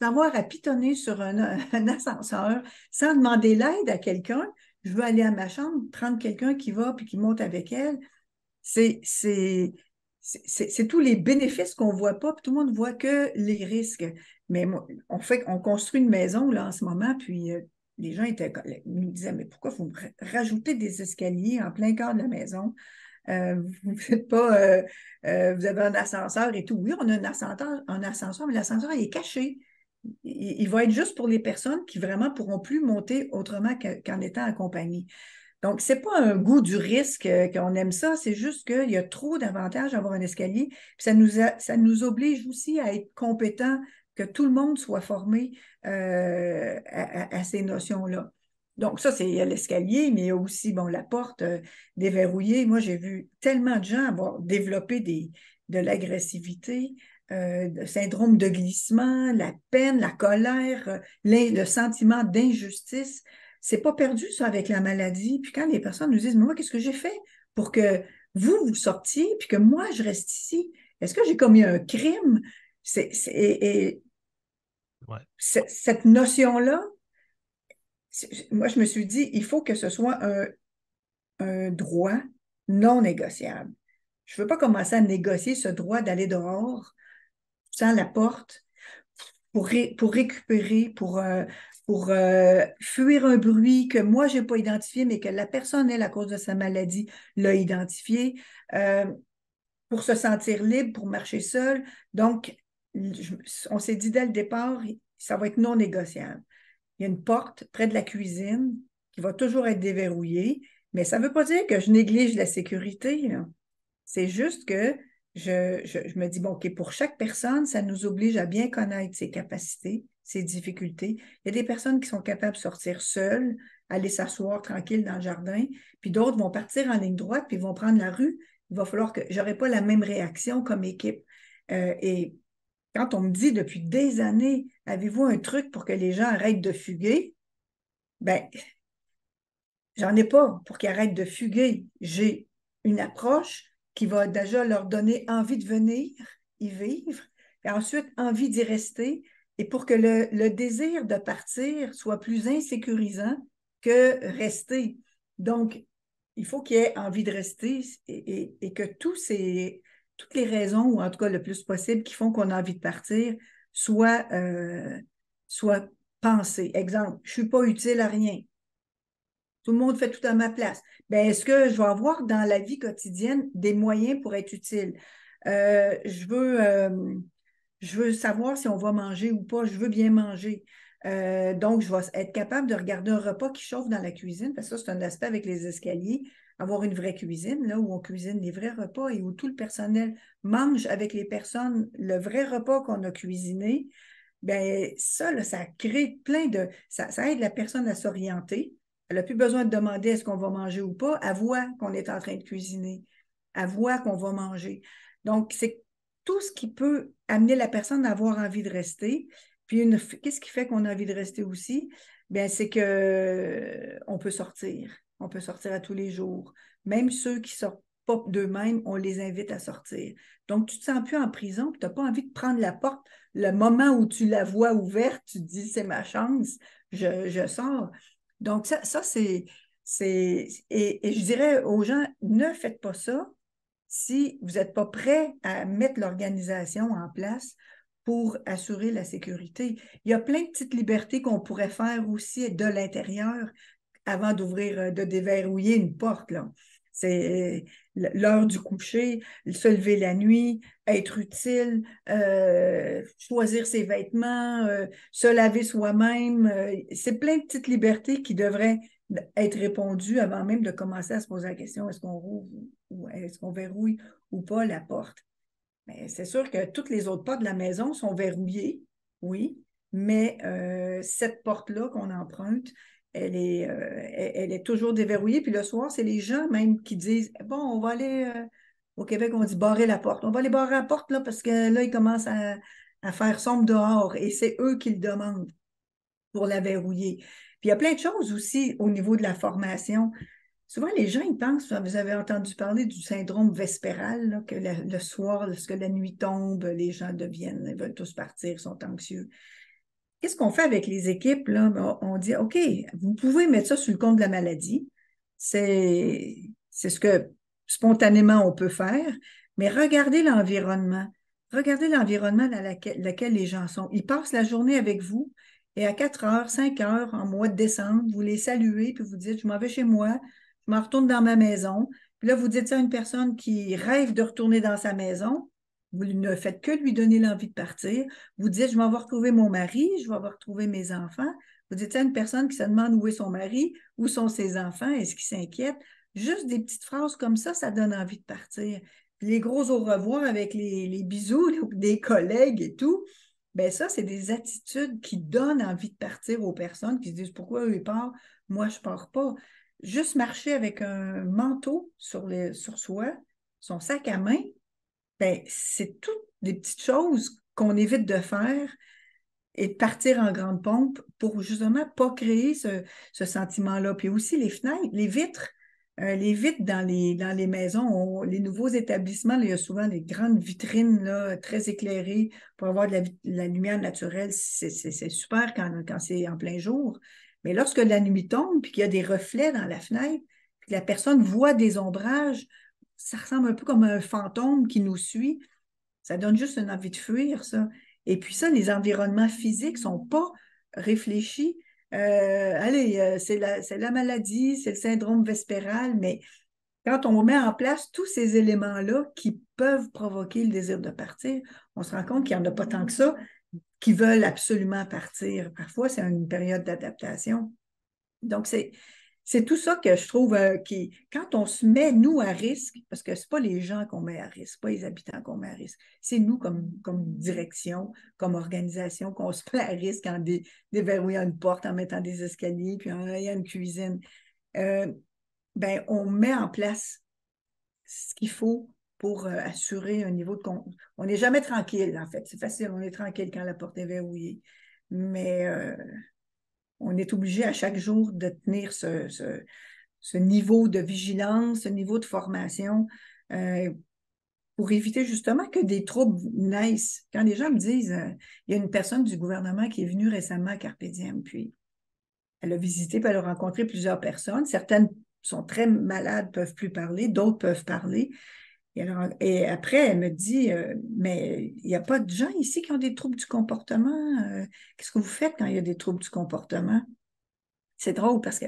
avoir à pitonner sur un ascenseur, sans demander l'aide à quelqu'un. Je veux aller à ma chambre, prendre quelqu'un qui va puis qui monte avec elle. C'est tous les bénéfices qu'on ne voit pas, puis tout le monde ne voit que les risques. Mais on construit une maison là, en ce moment, puis les gens nous disaient, mais pourquoi vous rajoutez des escaliers en plein cœur de la maison? Vous faites pas, vous avez un ascenseur et tout. Oui, on a un ascenseur, mais l'ascenseur, il est caché. Il va être juste pour les personnes qui vraiment pourront plus monter autrement qu'en étant accompagnées. Donc, ce n'est pas un goût du risque qu'on aime ça, c'est juste qu'il y a trop d'avantages à avoir un escalier. Puis ça nous oblige aussi à être compétents, que tout le monde soit formé à ces notions-là. Donc, ça, c'est l'escalier, mais il y a aussi la porte déverrouillée. Moi, j'ai vu tellement de gens avoir développé de l'agressivité, le syndrome de glissement, la peine, la colère, le sentiment d'injustice. C'est pas perdu, ça, avec la maladie. Puis quand les personnes nous disent, mais moi, qu'est-ce que j'ai fait pour que vous sortiez, puis que moi, je reste ici? Est-ce que j'ai commis un crime? Ouais. Cette notion-là, moi, je me suis dit, il faut que ce soit un droit non négociable. Je ne veux pas commencer à négocier ce droit d'aller dehors sans la porte pour récupérer, pour fuir un bruit que moi, je n'ai pas identifié, mais que la personne, elle, à cause de sa maladie, l'a identifié, pour se sentir libre, pour marcher seul. Donc, on s'est dit dès le départ, ça va être non négociable. Il y a une porte près de la cuisine qui va toujours être déverrouillée, mais ça ne veut pas dire que je néglige la sécurité, là. C'est juste que je me dis, bon, OK, pour chaque personne, ça nous oblige à bien connaître ses capacités, ses difficultés. Il y a des personnes qui sont capables de sortir seules, aller s'asseoir tranquille dans le jardin, puis d'autres vont partir en ligne droite, puis vont prendre la rue. Il va falloir que je n'aurai pas la même réaction comme équipe. Et quand on me dit depuis des années, avez-vous un truc pour que les gens arrêtent de fuguer? Ben, j'en ai pas pour qu'ils arrêtent de fuguer. J'ai une approche qui va déjà leur donner envie de venir y vivre, et ensuite envie d'y rester, et pour que le désir de partir soit plus insécurisant que rester. Donc, il faut qu'il y ait envie de rester et que toutes les raisons, ou en tout cas le plus possible, qui font qu'on a envie de partir, soient pensées. Exemple, je ne suis pas utile à rien. Tout le monde fait tout à ma place. Bien, est-ce que je vais avoir dans la vie quotidienne des moyens pour être utile? Je veux savoir si on va manger ou pas. Je veux bien manger. Donc, je vais être capable de regarder un repas qui chauffe dans la cuisine, parce que ça, c'est un aspect avec les escaliers. Avoir une vraie cuisine, là où on cuisine les vrais repas et où tout le personnel mange avec les personnes le vrai repas qu'on a cuisiné. Bien, ça, là, ça crée plein de... Ça aide la personne à s'orienter. Elle n'a plus besoin de demander est-ce qu'on va manger ou pas. Elle voit qu'on est en train de cuisiner. Elle voit qu'on va manger. Donc, c'est tout ce qui peut amener la personne à avoir envie de rester. Puis, qu'est-ce qui fait qu'on a envie de rester aussi? Bien, c'est qu'on peut sortir. On peut sortir à tous les jours. Même ceux qui ne sortent pas d'eux-mêmes, on les invite à sortir. Donc, tu ne te sens plus en prison, tu n'as pas envie de prendre la porte. Le moment où tu la vois ouverte, tu te dis, c'est ma chance, je sors. Donc, ça c'est... Et je dirais aux gens, ne faites pas ça si vous n'êtes pas prêt à mettre l'organisation en place pour assurer la sécurité. Il y a plein de petites libertés qu'on pourrait faire aussi de l'intérieur avant d'ouvrir, de déverrouiller une porte, là. C'est l'heure du coucher, se lever la nuit, être utile, choisir ses vêtements, se laver soi-même. C'est plein de petites libertés qui devraient être répondues avant même de commencer à se poser la question, est-ce qu'on rouvre ou est-ce qu'on verrouille ou pas la porte? Mais c'est sûr que toutes les autres portes de la maison sont verrouillées, oui, mais cette porte-là qu'on emprunte, elle est toujours déverrouillée. Puis le soir, c'est les gens même qui disent, bon, on va aller, au Québec, on dit barrer la porte. On va aller barrer la porte là parce que là, il commence à faire sombre dehors et c'est eux qui le demandent pour la verrouiller. Puis il y a plein de choses aussi au niveau de la formation. Souvent, les gens, ils pensent, vous avez entendu parler du syndrome vespéral, là, que le soir, lorsque la nuit tombe, les gens deviennent, ils veulent tous partir, sont anxieux. Qu'est-ce qu'on fait avec les équipes, là? On dit, OK, vous pouvez mettre ça sur le compte de la maladie. C'est ce que spontanément on peut faire, mais regardez l'environnement. Regardez l'environnement dans lequel les gens sont. Ils passent la journée avec vous et à 4 heures, 5 heures, en mois de décembre, vous les saluez puis vous dites, je m'en vais chez moi, je m'en retourne dans ma maison. Puis là, vous dites ça à une personne qui rêve de retourner dans sa maison. Vous ne faites que lui donner l'envie de partir. Vous dites, je m'en vais retrouver mon mari, je vais retrouver mes enfants. Vous dites ça à une personne qui se demande où est son mari, où sont ses enfants, est-ce qu'il s'inquiète. Juste des petites phrases comme ça donne envie de partir. Puis les gros au revoir avec les bisous des collègues et tout, bien ça, c'est des attitudes qui donnent envie de partir aux personnes qui se disent pourquoi eux ils partent, moi je ne pars pas. Juste marcher avec un manteau sur soi, son sac à main, ben, c'est toutes des petites choses qu'on évite de faire et de partir en grande pompe pour justement pas créer ce sentiment-là. Puis aussi les fenêtres, les vitres dans les maisons, les nouveaux établissements, là, il y a souvent des grandes vitrines là, très éclairées pour avoir de la lumière naturelle. C'est super quand c'est en plein jour. Mais lorsque la nuit tombe, puis qu'il y a des reflets dans la fenêtre, puis que la personne voit des ombrages, ça ressemble un peu comme un fantôme qui nous suit. Ça donne juste une envie de fuir, ça. Et puis ça, les environnements physiques ne sont pas réfléchis. Allez, c'est la maladie, c'est le syndrome vespéral, mais quand on met en place tous ces éléments-là qui peuvent provoquer le désir de partir, on se rend compte qu'il n'y en a pas tant que ça qui veulent absolument partir. Parfois, c'est une période d'adaptation. Donc, c'est tout ça que je trouve quand on se met, nous, à risque, parce que ce n'est pas les gens qu'on met à risque, pas les habitants qu'on met à risque, c'est nous comme direction, comme organisation, qu'on se met à risque en déverrouillant une porte, en mettant des escaliers, puis en ayant une cuisine. Ben, on met en place ce qu'il faut pour assurer un niveau de... On n'est jamais tranquille, en fait. C'est facile, on est tranquille quand la porte est verrouillée. Mais on est obligé à chaque jour de tenir ce niveau de vigilance, ce niveau de formation pour éviter justement que des troubles naissent. Quand les gens me disent, il y a une personne du gouvernement qui est venue récemment à Carpe Diem, puis elle a visité, puis elle a rencontré plusieurs personnes. Certaines sont très malades, peuvent plus parler, d'autres peuvent parler. Et après, elle me dit, mais il n'y a pas de gens ici qui ont des troubles du comportement. Qu'est-ce que vous faites quand il y a des troubles du comportement? C'est drôle parce que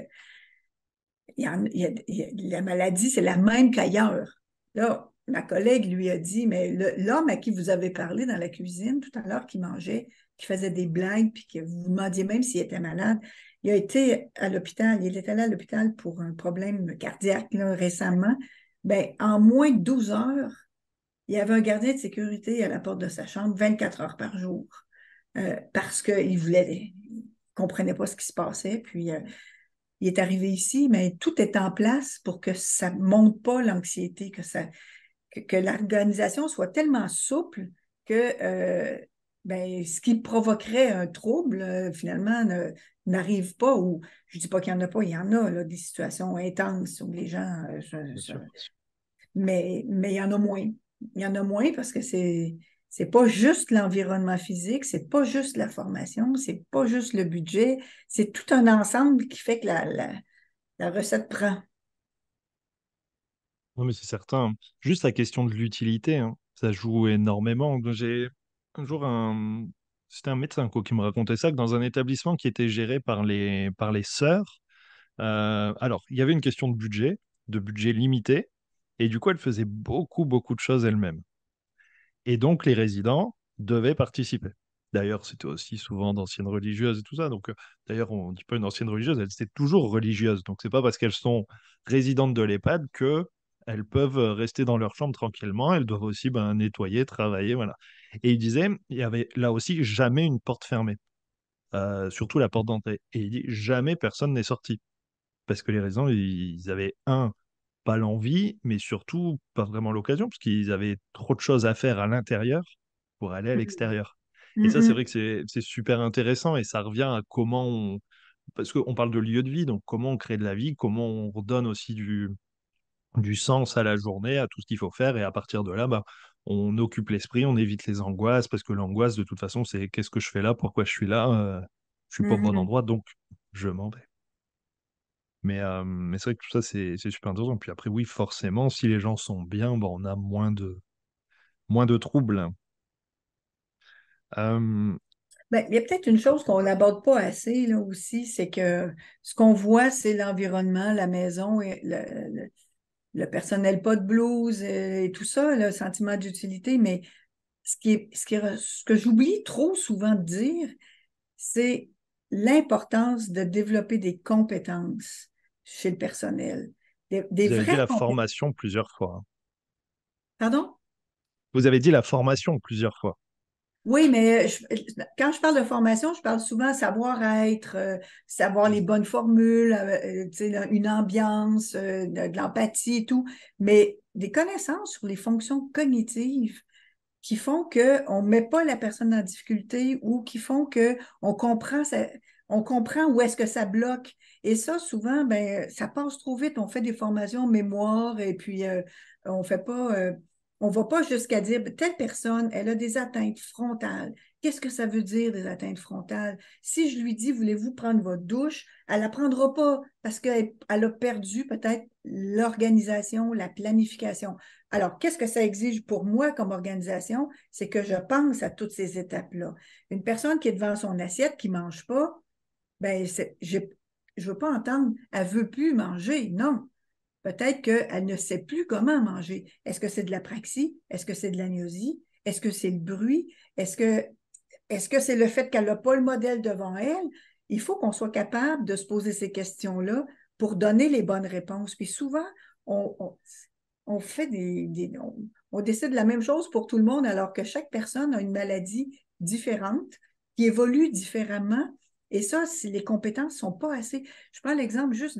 la maladie, c'est la même qu'ailleurs. Là, ma collègue lui a dit, mais l'homme à qui vous avez parlé dans la cuisine tout à l'heure, qui mangeait, qui faisait des blagues, puis que vous vous demandiez même s'il était malade, il a été à l'hôpital, il est allé à l'hôpital pour un problème cardiaque là, récemment. Ben, en moins de 12 heures, il y avait un gardien de sécurité à la porte de sa chambre 24 heures par jour parce qu'il ne comprenait pas ce qui se passait. Puis, il est arrivé ici, mais tout est en place pour que ça ne monte pas l'anxiété, que l'organisation soit tellement souple que ben, ce qui provoquerait un trouble, finalement, n'arrive pas. Ou je ne dis pas qu'il n'y en a pas, il y en a là, des situations intenses où les gens... mais il y en a moins. Il y en a moins parce que c'est pas juste l'environnement physique, c'est pas juste la formation, c'est pas juste le budget, c'est tout un ensemble qui fait que la recette prend. Non, mais c'est certain. Juste la question de l'utilité, hein, ça joue énormément. J'ai un jour c'était un médecin quoi, qui me racontait ça, que dans un établissement qui était géré par les sœurs, alors il y avait une question de budget limité, et du coup elles faisaient beaucoup de choses elles-mêmes. Et donc les résidents devaient participer. D'ailleurs, c'était aussi souvent d'anciennes religieuses et tout ça. Donc, d'ailleurs, on ne dit pas une ancienne religieuse, elles étaient toujours religieuses. Donc, c'est pas parce qu'elles sont résidentes de l'EHPAD que elles peuvent rester dans leur chambre tranquillement, elles doivent aussi nettoyer, travailler, voilà. Et il disait, il y avait là aussi jamais une porte fermée, surtout la porte d'entrée. Et il dit, jamais personne n'est sorti. Parce que les raisons, ils avaient, pas l'envie, mais surtout pas vraiment l'occasion, parce qu'ils avaient trop de choses à faire à l'intérieur pour aller à l'extérieur. Et ça, c'est vrai Mhm. que c'est super intéressant et ça revient à comment on... Parce qu'on parle de lieu de vie, donc comment on crée de la vie, comment on redonne aussi du sens à la journée, à tout ce qu'il faut faire, et à partir de là, on occupe l'esprit, on évite les angoisses, parce que l'angoisse, de toute façon, c'est qu'est-ce que je fais là, pourquoi je suis là, je suis pas au bon Mhm. endroit, donc je m'en vais. Mais c'est vrai que tout ça, c'est super intéressant. Puis après, oui, forcément, si les gens sont bien, on a moins de troubles. Euh, Ben, il y a peut-être une chose qu'on n'aborde pas assez là aussi, c'est que ce qu'on voit, c'est l'environnement, la maison et le personnel pas de blues et tout ça, le sentiment d'utilité, mais ce que j'oublie trop souvent de dire, c'est l'importance de développer des compétences chez le personnel, des Vous avez dit vraies la compétences. formation plusieurs fois, hein. Pardon? Vous avez dit la formation plusieurs fois. Oui, mais quand je parle de formation, je parle souvent savoir-être, savoir les bonnes formules, tu sais, une ambiance, de l'empathie et tout, mais des connaissances sur les fonctions cognitives qui font qu'on ne met pas la personne en difficulté ou qui font qu'on comprend, on comprend où est-ce que ça bloque. Et ça, souvent, ben, ça passe trop vite. On fait des formations mémoire et puis on fait pas, on va pas jusqu'à dire telle personne, elle a des atteintes frontales. Qu'est-ce que ça veut dire des atteintes frontales? Si je lui dis, voulez-vous prendre votre douche, elle ne la prendra pas parce qu'elle a perdu peut-être l'organisation, la planification. Alors, qu'est-ce que ça exige pour moi comme organisation? C'est que je pense à toutes ces étapes-là. Une personne qui est devant son assiette, qui ne mange pas, ben, je ne veux pas entendre, elle ne veut plus manger. Non. Peut-être qu'elle ne sait plus comment manger. Est-ce que c'est de l'apraxie? Est-ce que c'est de l'agnosie? Est-ce que c'est le bruit? Est-ce que c'est le fait qu'elle n'a pas le modèle devant elle? Il faut qu'on soit capable de se poser ces questions-là pour donner les bonnes réponses. Puis souvent, on, on, on fait on décide la même chose pour tout le monde alors que chaque personne a une maladie différente qui évolue différemment. Et ça, si les compétences ne sont pas assez. Je prends l'exemple juste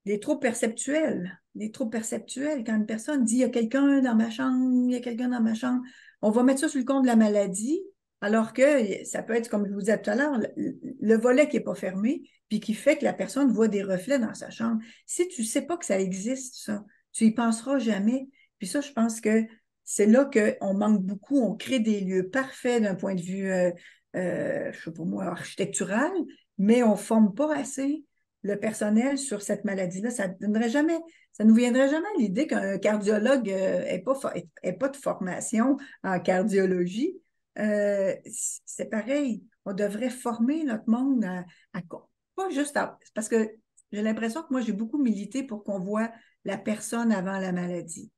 des troubles perceptuels. Les troubles perceptuels, quand une personne dit il y a quelqu'un dans ma chambre, il y a quelqu'un dans ma chambre, on va mettre ça sur le compte de la maladie, alors que ça peut être, comme je vous disais tout à l'heure, le volet qui n'est pas fermé, puis qui fait que la personne voit des reflets dans sa chambre. Si tu ne sais pas que ça existe, ça, tu y penseras jamais. Puis ça, je pense que c'est là qu'on manque beaucoup. On crée des lieux parfaits d'un point de vue, je sais pas moi, architectural, mais on ne forme pas assez le personnel sur cette maladie-là. Ça donnerait jamais, ça nous viendrait jamais à l'idée qu'un cardiologue ait pas de formation en cardiologie. C'est pareil. On devrait former notre monde pas juste parce que j'ai l'impression que moi, j'ai beaucoup milité pour qu'on voit la personne avant la maladie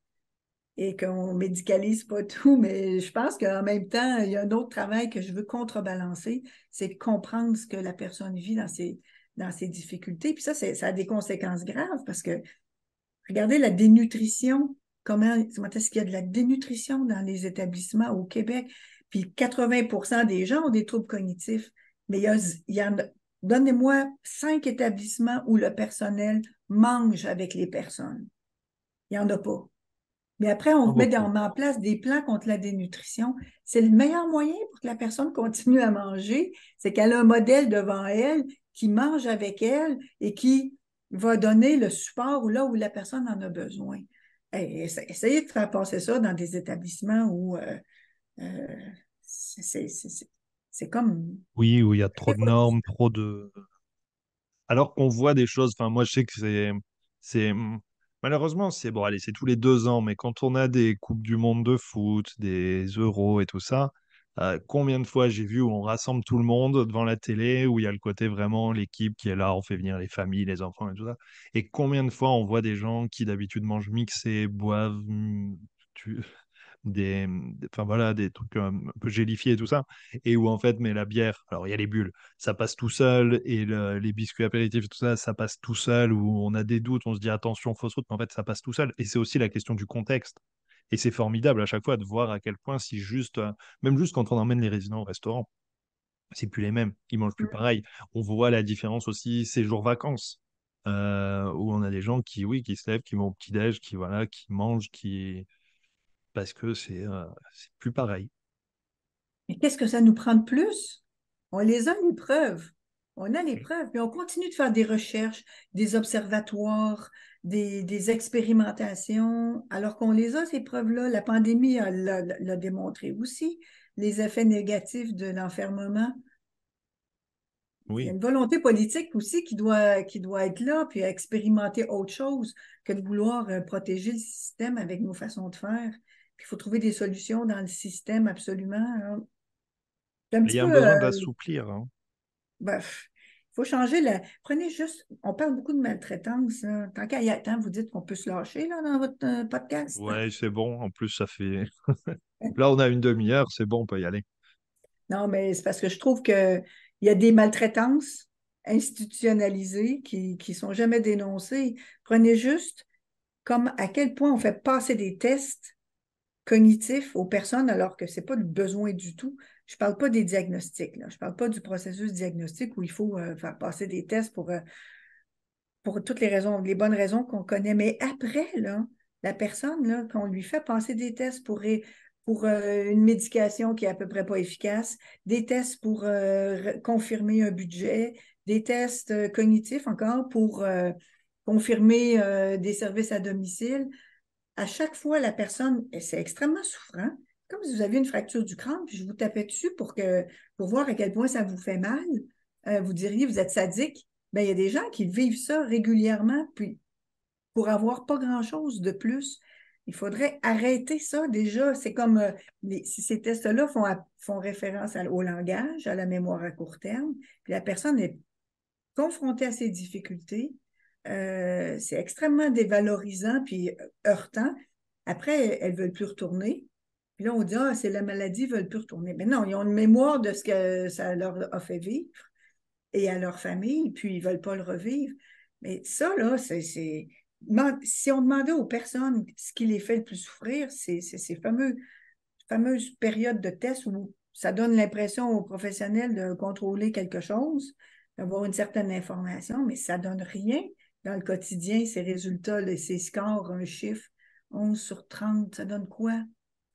et qu'on médicalise pas tout, mais je pense qu'en même temps, il y a un autre travail que je veux contrebalancer, c'est de comprendre ce que la personne vit dans ses difficultés. Puis ça a des conséquences graves parce que, regardez la dénutrition, comment est-ce qu'il y a de la dénutrition dans les établissements au Québec? Puis 80% des gens ont des troubles cognitifs, mais il y en a, donnez-moi 5 établissements où le personnel mange avec les personnes. Il n'y en a pas. Mais après, Pas on beaucoup. met en place des plans contre la dénutrition. C'est le meilleur moyen pour que la personne continue à manger, c'est qu'elle a un modèle devant elle qui mange avec elle et qui va donner le support là où la personne en a besoin. Et essayez de faire passer ça dans des établissements où euh, c'est c'est comme... Oui, où il y a trop de normes, trop de... Alors qu'on voit des choses, enfin, moi, je sais que c'est, malheureusement, c'est bon, allez, c'est tous les 2 ans, mais quand on a des Coupes du Monde de foot, des Euros et tout ça, combien de fois j'ai vu où on rassemble tout le monde devant la télé, où il y a le côté vraiment l'équipe qui est là, on fait venir les familles, les enfants et tout ça, et combien de fois on voit des gens qui d'habitude mangent mixé, boivent, enfin voilà, des trucs un peu gélifiés et tout ça, et où en fait, mais la bière, alors il y a les bulles, ça passe tout seul, et les biscuits apéritifs et tout ça, ça passe tout seul, où on a des doutes, on se dit attention, fausse route, mais en fait, ça passe tout seul. Et c'est aussi la question du contexte. Et c'est formidable à chaque fois de voir à quel point, si juste, même juste quand on emmène les résidents au restaurant, c'est plus les mêmes, ils mangent plus pareil. On voit la différence aussi ces jours vacances, où on a des gens qui, oui, qui se lèvent, qui vont au petit-déj, qui, voilà, qui mangent, parce que c'est plus pareil. Mais qu'est-ce que ça nous prend de plus? On les a, les preuves. On a les Oui. preuves, mais on continue de faire des recherches, des observatoires, des expérimentations, alors qu'on les a, ces preuves-là. La pandémie l'a démontré aussi, les effets négatifs de l'enfermement. Il y a Oui. une volonté politique aussi qui doit être là, puis expérimenter autre chose que de vouloir protéger le système avec nos façons de faire. Puis il faut trouver des solutions dans le système, absolument, hein. C'est un Il petit y a un peu, besoin d'assouplir, hein. il faut changer la. Prenez juste, on parle beaucoup de maltraitance, hein. Tant qu'à y être, hein, vous dites qu'on peut se lâcher là, dans votre podcast. Ouais, c'est bon. En plus, ça fait. Là, on a une demi-heure, c'est bon, on peut y aller. Non, mais c'est parce que je trouve qu'il y a des maltraitances institutionnalisées qui sont jamais dénoncées. Prenez juste comme à quel point on fait passer des tests cognitifs aux personnes alors que ce n'est pas le besoin du tout. Je ne parle pas des diagnostics, là. Je ne parle pas du processus diagnostique où il faut faire passer des tests pour toutes les raisons, les bonnes raisons qu'on connaît. Mais après, là, la personne, là, qu'on lui fait passer des tests pour une médication qui est à peu près pas efficace, des tests pour confirmer un budget, des tests cognitifs encore pour confirmer des services à domicile. À chaque fois, la personne, et c'est extrêmement souffrant, comme si vous aviez une fracture du crâne, puis je vous tapais dessus pour voir à quel point ça vous fait mal. Vous diriez, vous êtes sadique. Bien, il y a des gens qui vivent ça régulièrement, puis pour avoir pas grand-chose de plus, il faudrait arrêter ça déjà. C'est comme si ces tests-là font référence au langage, à la mémoire à court terme, puis la personne est confrontée à ces difficultés. C'est extrêmement dévalorisant puis heurtant. Après, elles ne veulent plus retourner. Puis là, on dit, ah, c'est la maladie, ils ne veulent plus retourner. Mais non, ils ont une mémoire de ce que ça leur a fait vivre et à leur famille, puis ils ne veulent pas le revivre. Mais ça, là, si on demandait aux personnes ce qui les fait le plus souffrir, c'est ces fameuses périodes de test où ça donne l'impression aux professionnels de contrôler quelque chose, d'avoir une certaine information, mais ça ne donne rien dans le quotidien, ces résultats, ces scores, un chiffre, 11 sur 30, ça donne quoi?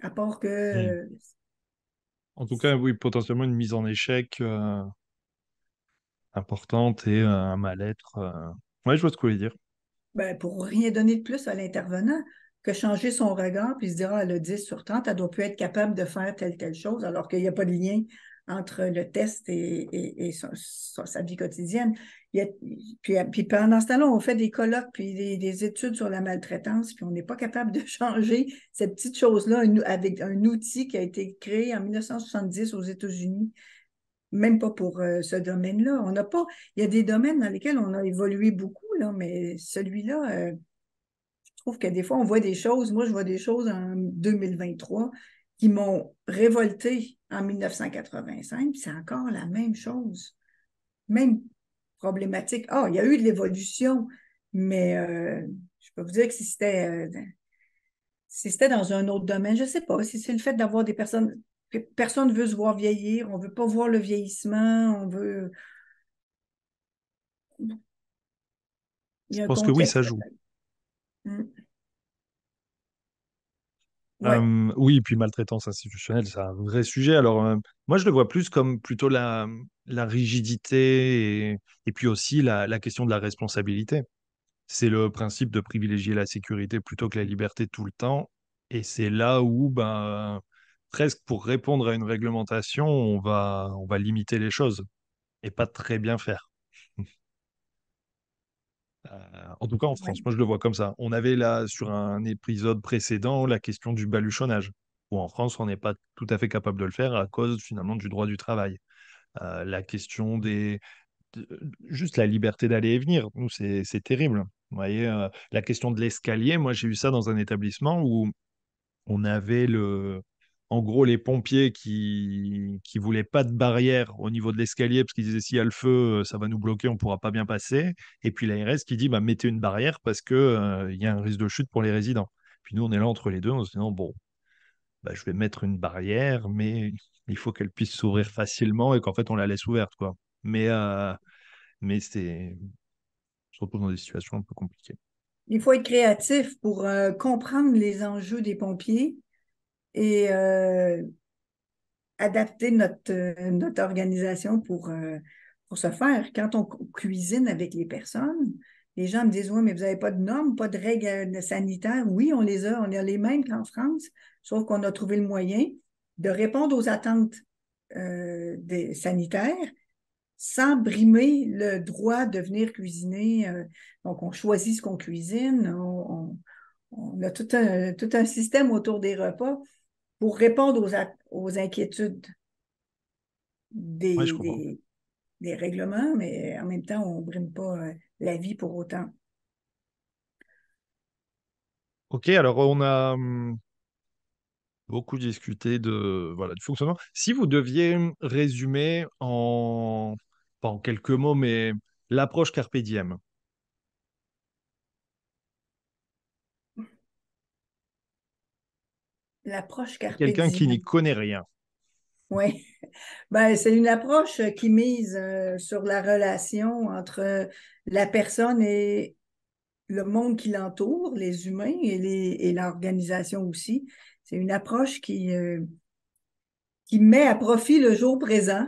À part que Hmm. En tout cas, oui, potentiellement une mise en échec importante et un mal-être. Ouais, je vois ce que vous voulez dire. ben, pour rien donner de plus à l'intervenant, que changer son regard puis se dire, ah, le 10 sur 30, elle doit plus être capable de faire telle chose, alors qu'il n'y a pas de lien entre le test et sa vie quotidienne. Puis pendant ce temps-là, on fait des colloques puis des études sur la maltraitance, puis on n'est pas capable de changer cette petite chose-là avec un outil qui a été créé en 1970 aux États-Unis, même pas pour ce domaine-là. On n'a pas, il y a des domaines dans lesquels on a évolué beaucoup, là, mais celui-là, je trouve que des fois, on voit des choses, moi, je vois des choses en 2023 qui m'ont révolté en 1985, puis c'est encore la même chose, même problématique. Ah, il y a eu de l'évolution, mais je peux vous dire que si c'était dans un autre domaine, je ne sais pas, si c'est le fait d'avoir des personnes, que personne ne veut se voir vieillir, on ne veut pas voir le vieillissement, on veut. Il y Je a un pense que oui, ça contexte joue. peut-être. Ouais. Oui, et puis maltraitance institutionnelle, c'est un vrai sujet. Alors, moi, je le vois plus comme plutôt la rigidité et puis aussi la question de la responsabilité. C'est le principe de privilégier la sécurité plutôt que la liberté tout le temps. Et c'est là où, ben, presque pour répondre à une réglementation, on va limiter les choses et pas très bien faire. En tout cas en France, Ouais. moi je le vois comme ça. On avait là sur un épisode précédent la question du baluchonnage, où en France on n'est pas tout à fait capable de le faire à cause finalement du droit du travail. La question de- juste la liberté d'aller et venir, nous c'est terrible. Vous voyez, la question de l'escalier, moi j'ai eu ça dans un établissement où On avait en gros les pompiers qui voulaient pas de barrière au niveau de l'escalier parce qu'ils disaient s'il y a le feu, ça va nous bloquer, on pourra pas bien passer. Et puis l'ARS qui dit bah, mettez une barrière parce que il y a un risque de chute pour les résidents. Puis nous on est là entre les deux, on se dit non bon, bah, je vais mettre une barrière, mais il faut qu'elle puisse s'ouvrir facilement et qu'en fait on la laisse ouverte quoi. Mais c'est on se retrouve dans des situations un peu compliquées. Il faut être créatif pour comprendre les enjeux des pompiers et adapter notre organisation pour ce faire. Quand on cuisine avec les personnes, les gens me disent, oui, mais vous n'avez pas de normes, pas de règles sanitaires. Oui, on a les mêmes qu'en France, sauf qu'on a trouvé le moyen de répondre aux attentes des sanitaires sans brimer le droit de venir cuisiner. Donc, on choisit ce qu'on cuisine, on a tout un système autour des repas pour répondre aux inquiétudes Ouais, je des, comprends. des, des règlements, mais en même temps, on ne brime pas la vie pour autant. Ok, alors on a beaucoup discuté voilà, du fonctionnement. Si vous deviez résumer pas en quelques mots, mais l'approche Carpe Diem, L'approche pour Carpe quelqu'un qui n'y Diem, connaît rien, oui. Ben, c'est une approche qui mise sur la relation entre la personne et le monde qui l'entoure, les humains et l'organisation aussi. C'est une approche qui met à profit le jour présent.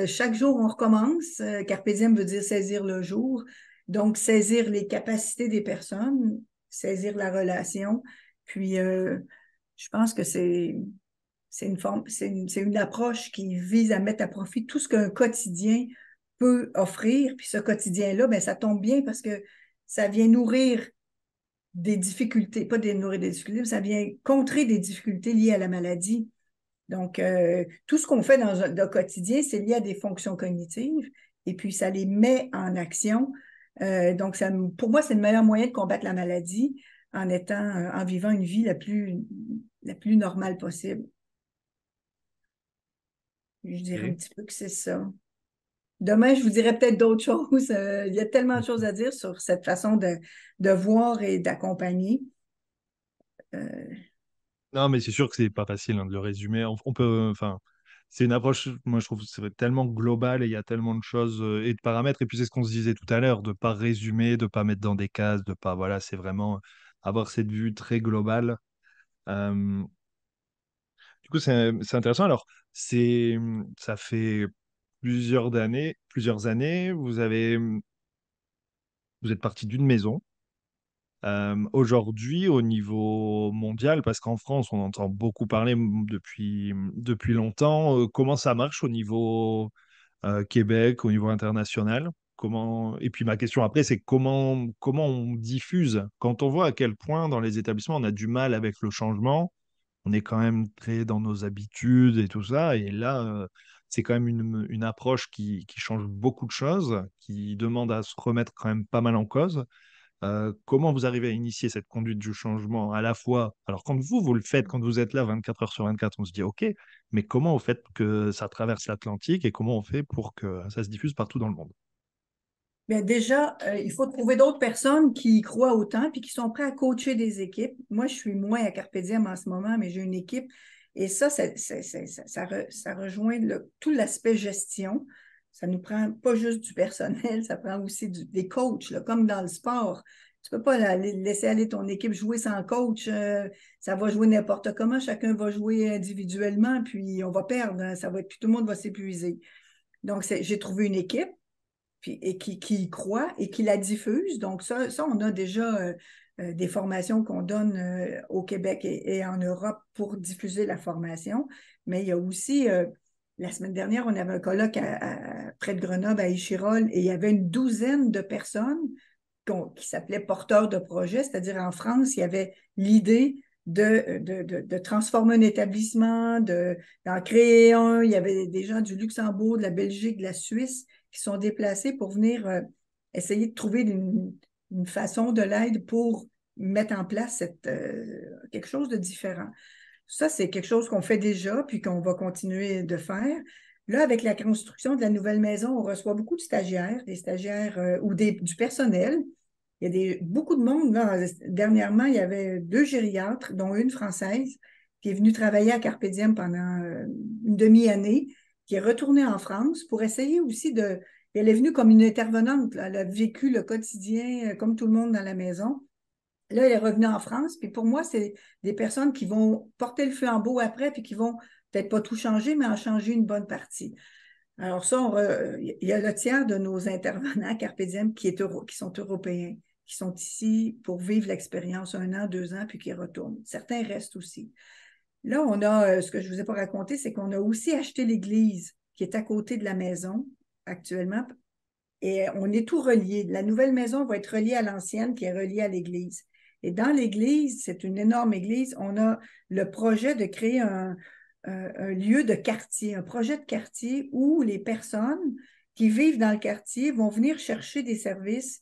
Chaque jour, on recommence. Carpe diem veut dire saisir le jour. Donc, saisir les capacités des personnes, saisir la relation. Puis, je pense que c'est une approche qui vise à mettre à profit tout ce qu'un quotidien peut offrir. Puis ce quotidien-là, ben, ça tombe bien parce que ça vient nourrir des difficultés, pas des nourrir des difficultés, mais ça vient contrer des difficultés liées à la maladie. Donc, tout ce qu'on fait dans le quotidien, c'est lié à des fonctions cognitives et puis ça les met en action. Donc, pour moi, c'est le meilleur moyen de combattre la maladie en vivant une vie la plus normale possible. Je dirais un ok. petit peu que c'est ça. Demain, je vous dirai peut-être d'autres choses. Il y a tellement de choses à dire sur cette façon de voir et d'accompagner. Euh, Non, mais c'est sûr que c'est pas facile hein, de le résumer. On peut, enfin, c'est une approche, moi je trouve, que c'est tellement global et il y a tellement de choses et de paramètres. Et puis c'est ce qu'on se disait tout à l'heure, de pas résumer, de pas mettre dans des cases, de pas, voilà, c'est vraiment avoir cette vue très globale. Euh, Du coup, c'est intéressant. Alors, ça fait plusieurs années, vous êtes parti d'une maison. Aujourd'hui, au niveau mondial, parce qu'en France, on entend beaucoup parler depuis longtemps, comment ça marche au niveau Québec, au niveau international? Et puis ma question après, c'est comment on diffuse quand on voit à quel point dans les établissements on a du mal avec le changement, on est quand même très dans nos habitudes et tout ça. Et là, c'est quand même une approche qui change beaucoup de choses, qui demande à se remettre quand même pas mal en cause. Comment vous arrivez à initier cette conduite du changement à la fois, alors quand vous le faites, quand vous êtes là 24 heures sur 24, on se dit OK, mais comment vous faites que ça traverse l'Atlantique et comment on fait pour que ça se diffuse partout dans le monde? Bien déjà, il faut trouver d'autres personnes qui y croient autant puis qui sont prêts à coacher des équipes. Moi, je suis moins à Carpe Diem en ce moment, mais j'ai une équipe. Et ça rejoint tout l'aspect gestion. Ça nous prend pas juste du personnel, ça prend aussi des coachs, là, comme dans le sport. Tu peux pas laisser aller ton équipe jouer sans coach. Ça va jouer n'importe comment. Chacun va jouer individuellement, puis on va perdre. Hein, puis tout le monde va s'épuiser. Donc, j'ai trouvé une équipe puis, et qui y croit et qui la diffuse. Donc, ça on a déjà des formations qu'on donne au Québec et en Europe pour diffuser la formation. Mais il y a aussi, la semaine dernière, on avait un colloque près de Grenoble, à Échirol, et il y avait une douzaine de personnes qui s'appelaient porteurs de projets, c'est-à-dire en France, il y avait l'idée de transformer un établissement, d'en créer un. Il y avait des gens du Luxembourg, de la Belgique, de la Suisse qui sont déplacés pour venir essayer de trouver une façon de l'aide pour mettre en place quelque chose de différent. Ça, c'est quelque chose qu'on fait déjà, puis qu'on va continuer de faire. Là, avec la construction de la nouvelle maison, on reçoit beaucoup de stagiaires, des stagiaires ou du personnel. Il y a beaucoup de monde. Là. Dernièrement, il y avait 2 gériatres, dont une française, qui est venue travailler à Carpe Diem pendant une demi-année, qui est retournée en France pour essayer aussi de... Elle est venue comme une intervenante. Là. Elle a vécu le quotidien comme tout le monde dans la maison. Là, elle est revenue en France. Puis pour moi, c'est des personnes qui vont porter le flambeau après, puis qui vont peut-être pas tout changer, mais en changer une bonne partie. Alors ça, il y a le tiers de nos intervenants à Carpe Diem qui sont européens, qui sont ici pour vivre l'expérience 1 an, 2 ans, puis qui retournent. Certains restent aussi. Là, on a, ce que je ne vous ai pas raconté, c'est qu'on a aussi acheté l'église qui est à côté de la maison actuellement. Et on est tout relié. La nouvelle maison va être reliée à l'ancienne qui est reliée à l'église. Et dans l'église, c'est une énorme église, on a le projet de créer un lieu de quartier, un projet de quartier où les personnes qui vivent dans le quartier vont venir chercher des services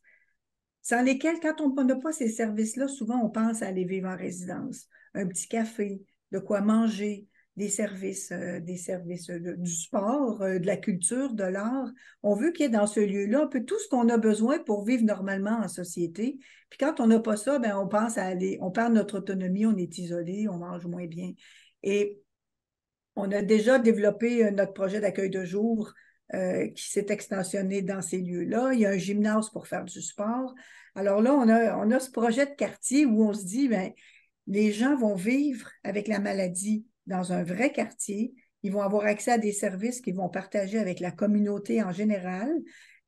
sans lesquels, quand on n'a pas ces services-là, souvent on pense à aller vivre en résidence. Un petit café, de quoi manger, des services du sport, de la culture, de l'art. On veut qu'il y ait dans ce lieu-là un peu tout ce qu'on a besoin pour vivre normalement en société. Puis quand on n'a pas ça, ben on pense à aller, on perd notre autonomie, on est isolé, on mange moins bien. Et on a déjà développé notre projet d'accueil de jour qui s'est extensionné dans ces lieux-là. Il y a un gymnase pour faire du sport. Alors là, on a ce projet de quartier où on se dit, ben, les gens vont vivre avec la maladie dans un vrai quartier. Ils vont avoir accès à des services qu'ils vont partager avec la communauté en général.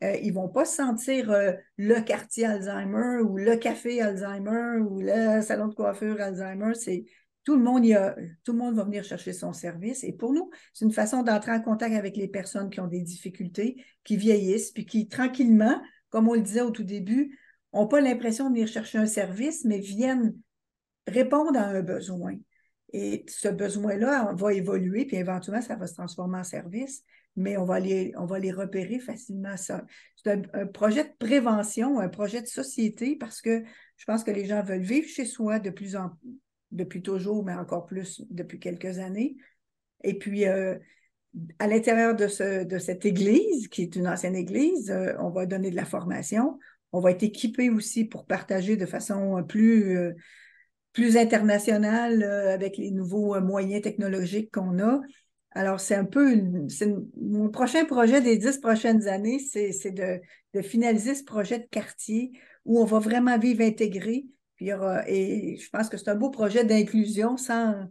Ils ne vont pas se sentir le quartier Alzheimer ou le café Alzheimer ou le salon de coiffure Alzheimer. C'est tout le monde tout le monde va venir chercher son service. Et pour nous, c'est une façon d'entrer en contact avec les personnes qui ont des difficultés, qui vieillissent, puis qui tranquillement, comme on le disait au tout début, n'ont pas l'impression de venir chercher un service, mais viennent répondre à un besoin. Et ce besoin-là va évoluer, puis éventuellement, ça va se transformer en service, mais on va les repérer facilement. C'est un projet de prévention, un projet de société, parce que je pense que les gens veulent vivre chez soi depuis toujours, mais encore plus depuis quelques années. Et puis, à l'intérieur de cette église, qui est une ancienne église, on va donner de la formation. On va être équipé aussi pour partager de façon plus internationale avec les nouveaux moyens technologiques qu'on a. Alors, c'est un peu mon prochain projet des 10 prochaines années, c'est de finaliser ce projet de quartier où on va vraiment vivre intégré. Puis et je pense que c'est un beau projet d'inclusion sans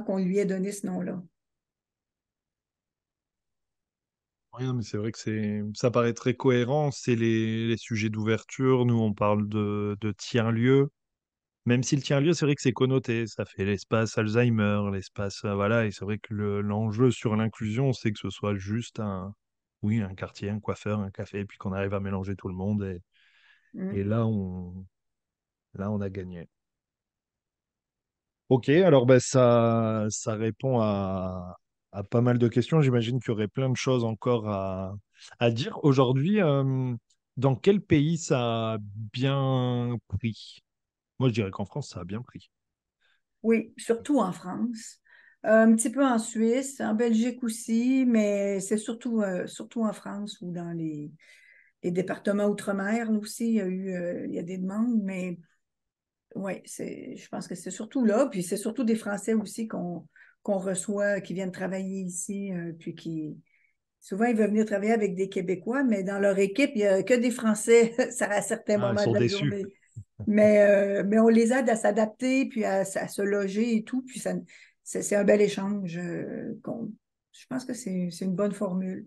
qu'on lui ait donné ce nom-là. Oui, non, mais c'est vrai que ça paraît très cohérent. C'est les sujets d'ouverture. Nous, on parle de tiers-lieux. Même si le tiers-lieu, c'est vrai que c'est connoté. Ça fait l'espace Alzheimer, l'espace, voilà. Et c'est vrai que l'enjeu sur l'inclusion, c'est que ce soit juste oui, un quartier, un coiffeur, un café, et puis qu'on arrive à mélanger tout le monde. Et Mm. là, on a gagné. Ok, alors ben, ça répond à pas mal de questions. J'imagine qu'il y aurait plein de choses encore à dire. Aujourd'hui, dans quel pays ça a bien pris? Moi, je dirais qu'en France, ça a bien pris. Oui, surtout en France. Un petit peu en Suisse, en Belgique aussi, mais c'est surtout en France ou dans les départements outre-mer là aussi, il y a des demandes, mais oui, je pense que c'est surtout là, puis c'est surtout des Français aussi qu'on reçoit, qui viennent travailler ici, puis souvent ils veulent venir travailler avec des Québécois, mais dans leur équipe, il n'y a que des Français, ça à certains Ah, ils moments sont de la déçus. journée. Mais on les aide à s'adapter, puis à se loger et tout, puis c'est un bel échange. Je pense que c'est une bonne formule.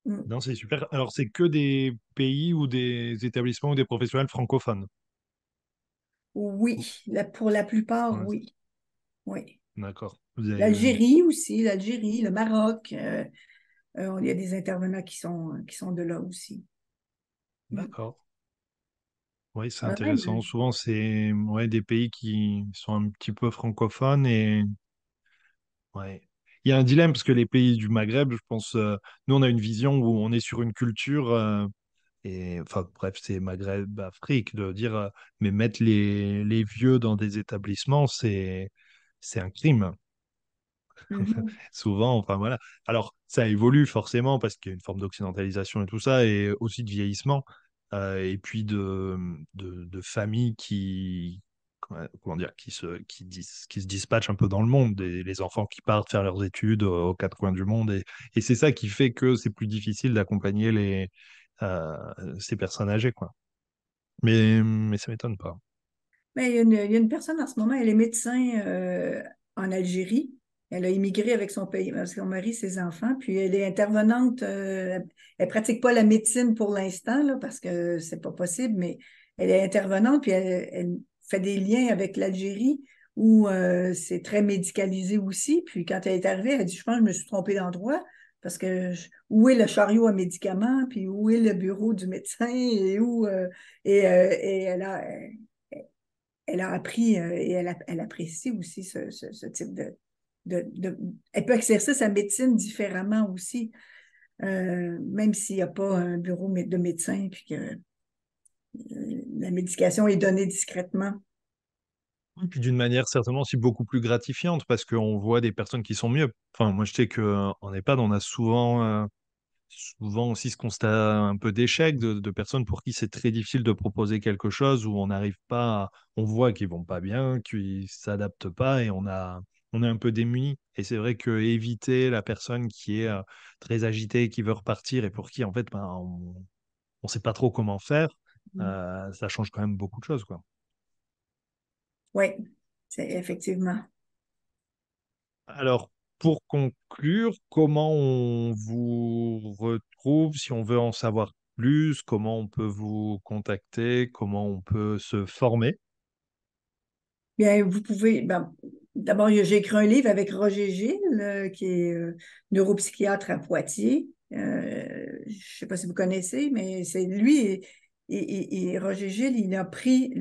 Mm. Non, c'est super. Alors, c'est que des pays ou des établissements ou des professionnels francophones. Oui, pour la plupart, Ouais, oui. Oui. d'accord. Vous avez, L'Algérie aussi, l'Algérie, le Maroc. Il y a des intervenants qui sont de là aussi. Mm. d'accord. Oui, c'est Ouais, intéressant. Souvent, c'est ouais, des pays qui sont un petit peu francophones et ouais. Il y a un dilemme parce que les pays du Maghreb, je pense, nous, on a une vision où on est sur une culture. et enfin bref, c'est Maghreb, Afrique, de dire mais mettre les vieux dans des établissements, c'est un crime. Mhm. Souvent, enfin voilà. Alors, ça évolue forcément parce qu'il y a une forme d'occidentalisation et tout ça, et aussi de vieillissement, et puis de familles comment dire, qui se dispatchent un peu dans le monde, les enfants qui partent faire leurs études aux quatre coins du monde, et c'est ça qui fait que c'est plus difficile d'accompagner euh, ces personnes âgées, quoi. Mais ça m'étonne pas. Mais il y a une personne en ce moment, elle est médecin en Algérie. Elle a immigré avec son pays, son mari, ses enfants, puis elle est intervenante. Elle pratique pas la médecine pour l'instant, là, parce que c'est pas possible, mais elle est intervenante, puis elle fait des liens avec l'Algérie, où c'est très médicalisé aussi. Puis quand elle est arrivée, elle a dit, je pense que je me suis trompée d'endroit, parce que où est le chariot à médicaments, puis où est le bureau du médecin, et et elle a appris et elle apprécie aussi ce type Elle peut exercer sa médecine différemment aussi, même s'il n'y a pas un bureau de médecin puis que la médication est donnée discrètement. Et puis d'une manière certainement aussi beaucoup plus gratifiante parce qu'on voit des personnes qui sont mieux. Enfin, moi, je sais qu'en EHPAD, on a souvent aussi ce constat un peu d'échec de personnes pour qui c'est très difficile de proposer quelque chose où on n'arrive pas, on voit qu'ils vont pas bien, qu'ils s'adaptent pas et on est un peu démunis. Et c'est vrai que éviter la personne qui est très agitée, qui veut repartir et pour qui en fait ben, on sait pas trop comment faire, ça change quand même beaucoup de choses, quoi. Oui, c'est effectivement. Alors, pour conclure, comment on vous retrouve si on veut en savoir plus? Comment on peut vous contacter? Comment on peut se former? Bien, vous pouvez. Ben, d'abord, j'ai écrit un livre avec Roger Gilles, qui est neuropsychiatre à Poitiers. Je ne sais pas si vous connaissez, mais c'est lui et Roger Gilles, il a pris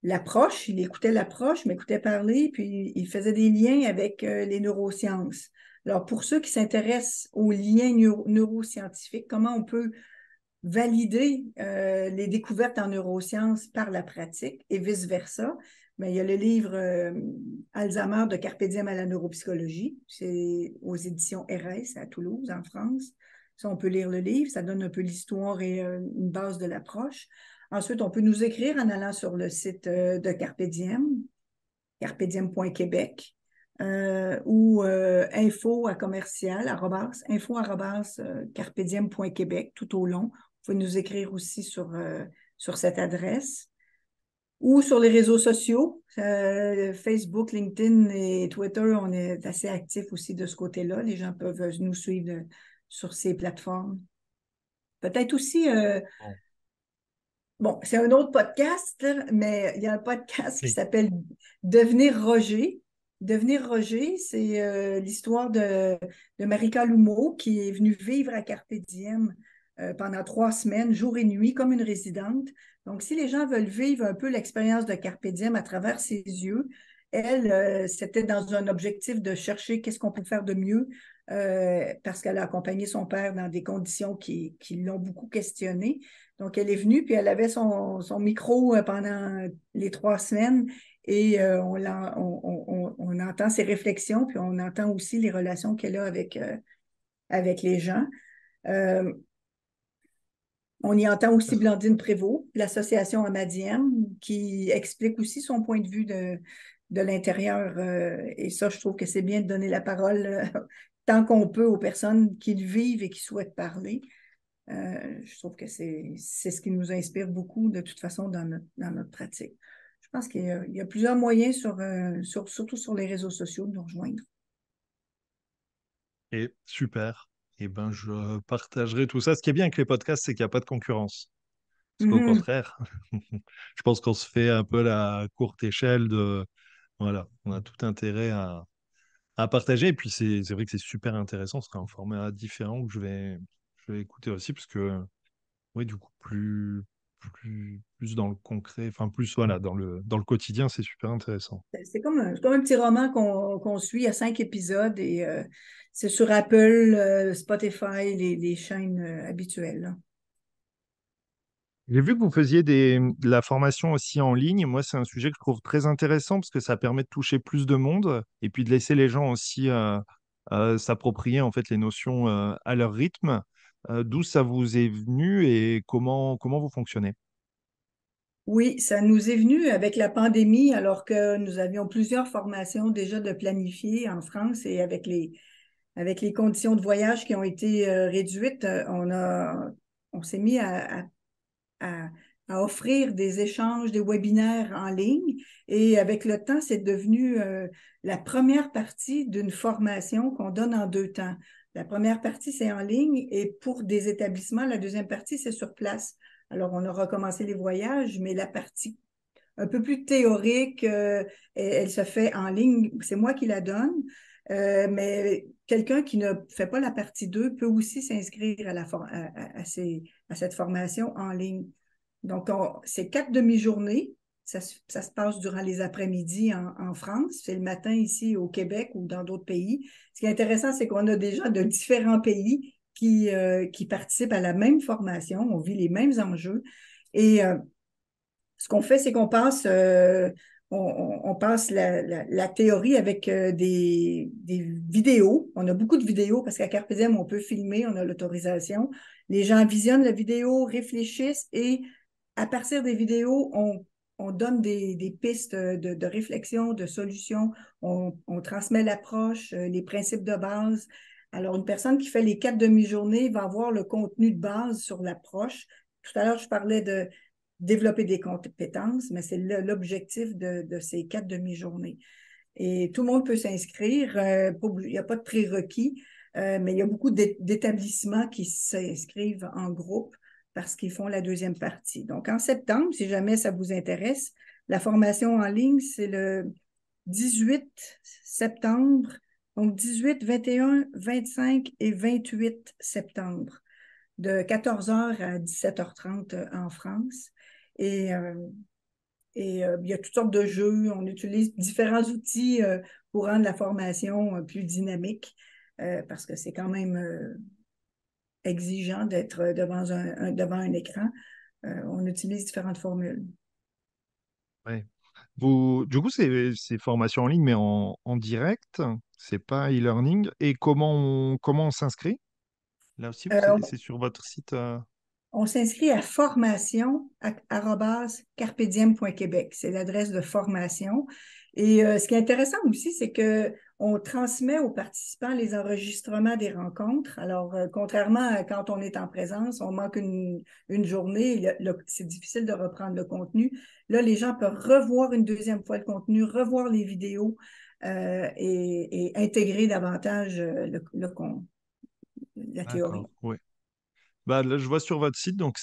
l'approche, il écoutait l'approche, m'écoutait parler, puis il faisait des liens avec les neurosciences. Alors, pour ceux qui s'intéressent aux liens neuroscientifiques, comment on peut valider les découvertes en neurosciences par la pratique et vice-versa. Mais il y a le livre Alzheimer de Carpe Diem à la neuropsychologie. C'est aux éditions RS à Toulouse, en France. Ça, on peut lire le livre. Ça donne un peu l'histoire et une base de l'approche. Ensuite, on peut nous écrire en allant sur le site de Carpe Diem, carpediem.québec, ou info à commercial, info carpediem.québec, tout au long. Vous pouvez nous écrire aussi sur cette adresse ou sur les réseaux sociaux, Facebook, LinkedIn et Twitter, on est assez actifs aussi de ce côté-là. Les gens peuvent nous suivre sur ces plateformes. Peut-être aussi, Bon. bon, c'est un autre podcast, là, mais il y a un podcast qui Oui. s'appelle Devenir Roger. Devenir Roger, c'est l'histoire de Marika Lumeau qui est venue vivre à Carpe Diem pendant 3 semaines, jour et nuit, comme une résidente. Donc, si les gens veulent vivre un peu l'expérience de Carpe Diem à travers ses yeux, elle, c'était dans un objectif de chercher qu'est-ce qu'on peut faire de mieux parce qu'elle a accompagné son père dans des conditions qui l'ont beaucoup questionné. Donc, elle est venue, puis elle avait son micro pendant les 3 semaines et on entend ses réflexions, puis on entend aussi les relations qu'elle a avec les gens. Euh, on y entend aussi Blandine Prévost, l'association Amadiem, qui explique aussi son point de vue de l'intérieur. Et ça, je trouve que c'est bien de donner la parole tant qu'on peut aux personnes qui le vivent et qui souhaitent parler. Je trouve que c'est ce qui nous inspire beaucoup, de toute façon, dans notre pratique. Je pense qu'il y a plusieurs moyens, surtout sur les réseaux sociaux, de nous rejoindre. Et super. Et ben, je partagerai tout ça. Ce qui est bien avec les podcasts, c'est qu'il n'y a pas de concurrence. Parce qu'au Mhm. contraire, je pense qu'on se fait un peu la courte échelle de... Voilà, on a tout intérêt à partager. Et puis, c'est vrai que c'est super intéressant. Ce sera un format différent que je vais écouter aussi, parce que, oui, du coup, plus dans le concret, enfin, plus, voilà, dans le quotidien, c'est super intéressant. C'est comme un petit roman qu'on suit à 5 épisodes et c'est sur Apple, Spotify, les chaînes habituelles, là. J'ai vu que vous faisiez de la formation aussi en ligne. Moi, c'est un sujet que je trouve très intéressant parce que ça permet de toucher plus de monde et puis de laisser les gens aussi s'approprier en fait les notions à leur rythme. D'où ça vous est venu et comment vous fonctionnez? Oui, ça nous est venu avec la pandémie, alors que nous avions plusieurs formations déjà de planifier en France et avec les conditions de voyage qui ont été réduites, on s'est mis à, à offrir des échanges, des webinaires en ligne. Et avec le temps, c'est devenu la première partie d'une formation qu'on donne en 2 temps. La première partie, c'est en ligne et pour des établissements, la deuxième partie, c'est sur place. Alors, on a recommencé les voyages, mais la partie un peu plus théorique, elle se fait en ligne. C'est moi qui la donne. Mais quelqu'un qui ne fait pas la partie 2 peut aussi s'inscrire à cette formation en ligne. Donc, c'est 4 demi-journées. Ça se passe durant les après-midi en France. C'est le matin ici au Québec ou dans d'autres pays. Ce qui est intéressant, c'est qu'on a des gens de différents pays qui participent à la même formation. On vit les mêmes enjeux. Et ce qu'on fait, c'est qu'on passe, on passe la théorie avec des vidéos. On a beaucoup de vidéos parce qu'à Carpe Diem, on peut filmer, on a l'autorisation. Les gens visionnent la vidéo, réfléchissent et à partir des vidéos, on donne des pistes de réflexion, de solutions. On transmet l'approche, les principes de base. Alors, une personne qui fait les 4 demi-journées va avoir le contenu de base sur l'approche. Tout à l'heure, je parlais de développer des compétences, mais c'est l'objectif de ces 4 demi-journées. Et tout le monde peut s'inscrire. Il n'y a pas de prérequis, mais il y a beaucoup d'établissements qui s'inscrivent en groupe parce qu'ils font la deuxième partie. Donc, en septembre, si jamais ça vous intéresse, la formation en ligne, c'est le 18 septembre, donc 18, 21, 25 et 28 septembre, de 14h à 17h30 en France. Et il y a toutes sortes de jeux. On utilise différents outils pour rendre la formation plus dynamique parce que c'est quand même exigeant d'être devant un écran. On utilise différentes formules. Ouais. Du coup, c'est formation en ligne, mais en direct, c'est pas e-learning. Et comment on s'inscrit? Là aussi, Euh, c'est sur votre site. On s'inscrit à formation@carpediem.québec. C'est l'adresse de formation. Et ce qui est intéressant aussi, c'est qu'on transmet aux participants les enregistrements des rencontres. Alors, contrairement à quand on est en présence, on manque une journée, c'est difficile de reprendre le contenu. Là, les gens peuvent revoir une deuxième fois le contenu, revoir les vidéos et intégrer davantage la théorie. D'accord. Ouais. Bah, là, je vois sur votre site, donc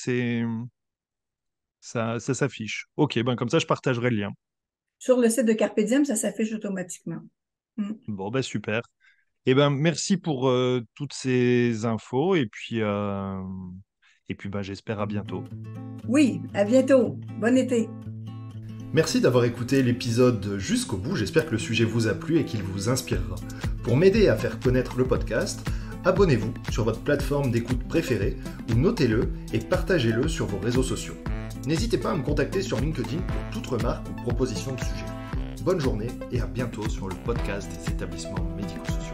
ça s'affiche. Ok, ben comme ça, je partagerai le lien. Sur le site de Carpe Diem, ça s'affiche automatiquement. Mm. Bon, ben super. Eh ben, merci pour toutes ces infos et puis ben, j'espère à bientôt. Oui, à bientôt. Bon été. Merci d'avoir écouté l'épisode jusqu'au bout, j'espère que le sujet vous a plu et qu'il vous inspirera. Pour m'aider à faire connaître le podcast, abonnez-vous sur votre plateforme d'écoute préférée ou notez-le et partagez-le sur vos réseaux sociaux. N'hésitez pas à me contacter sur LinkedIn pour toute remarque ou proposition de sujet. Bonne journée et à bientôt sur le podcast des établissements médico-sociaux.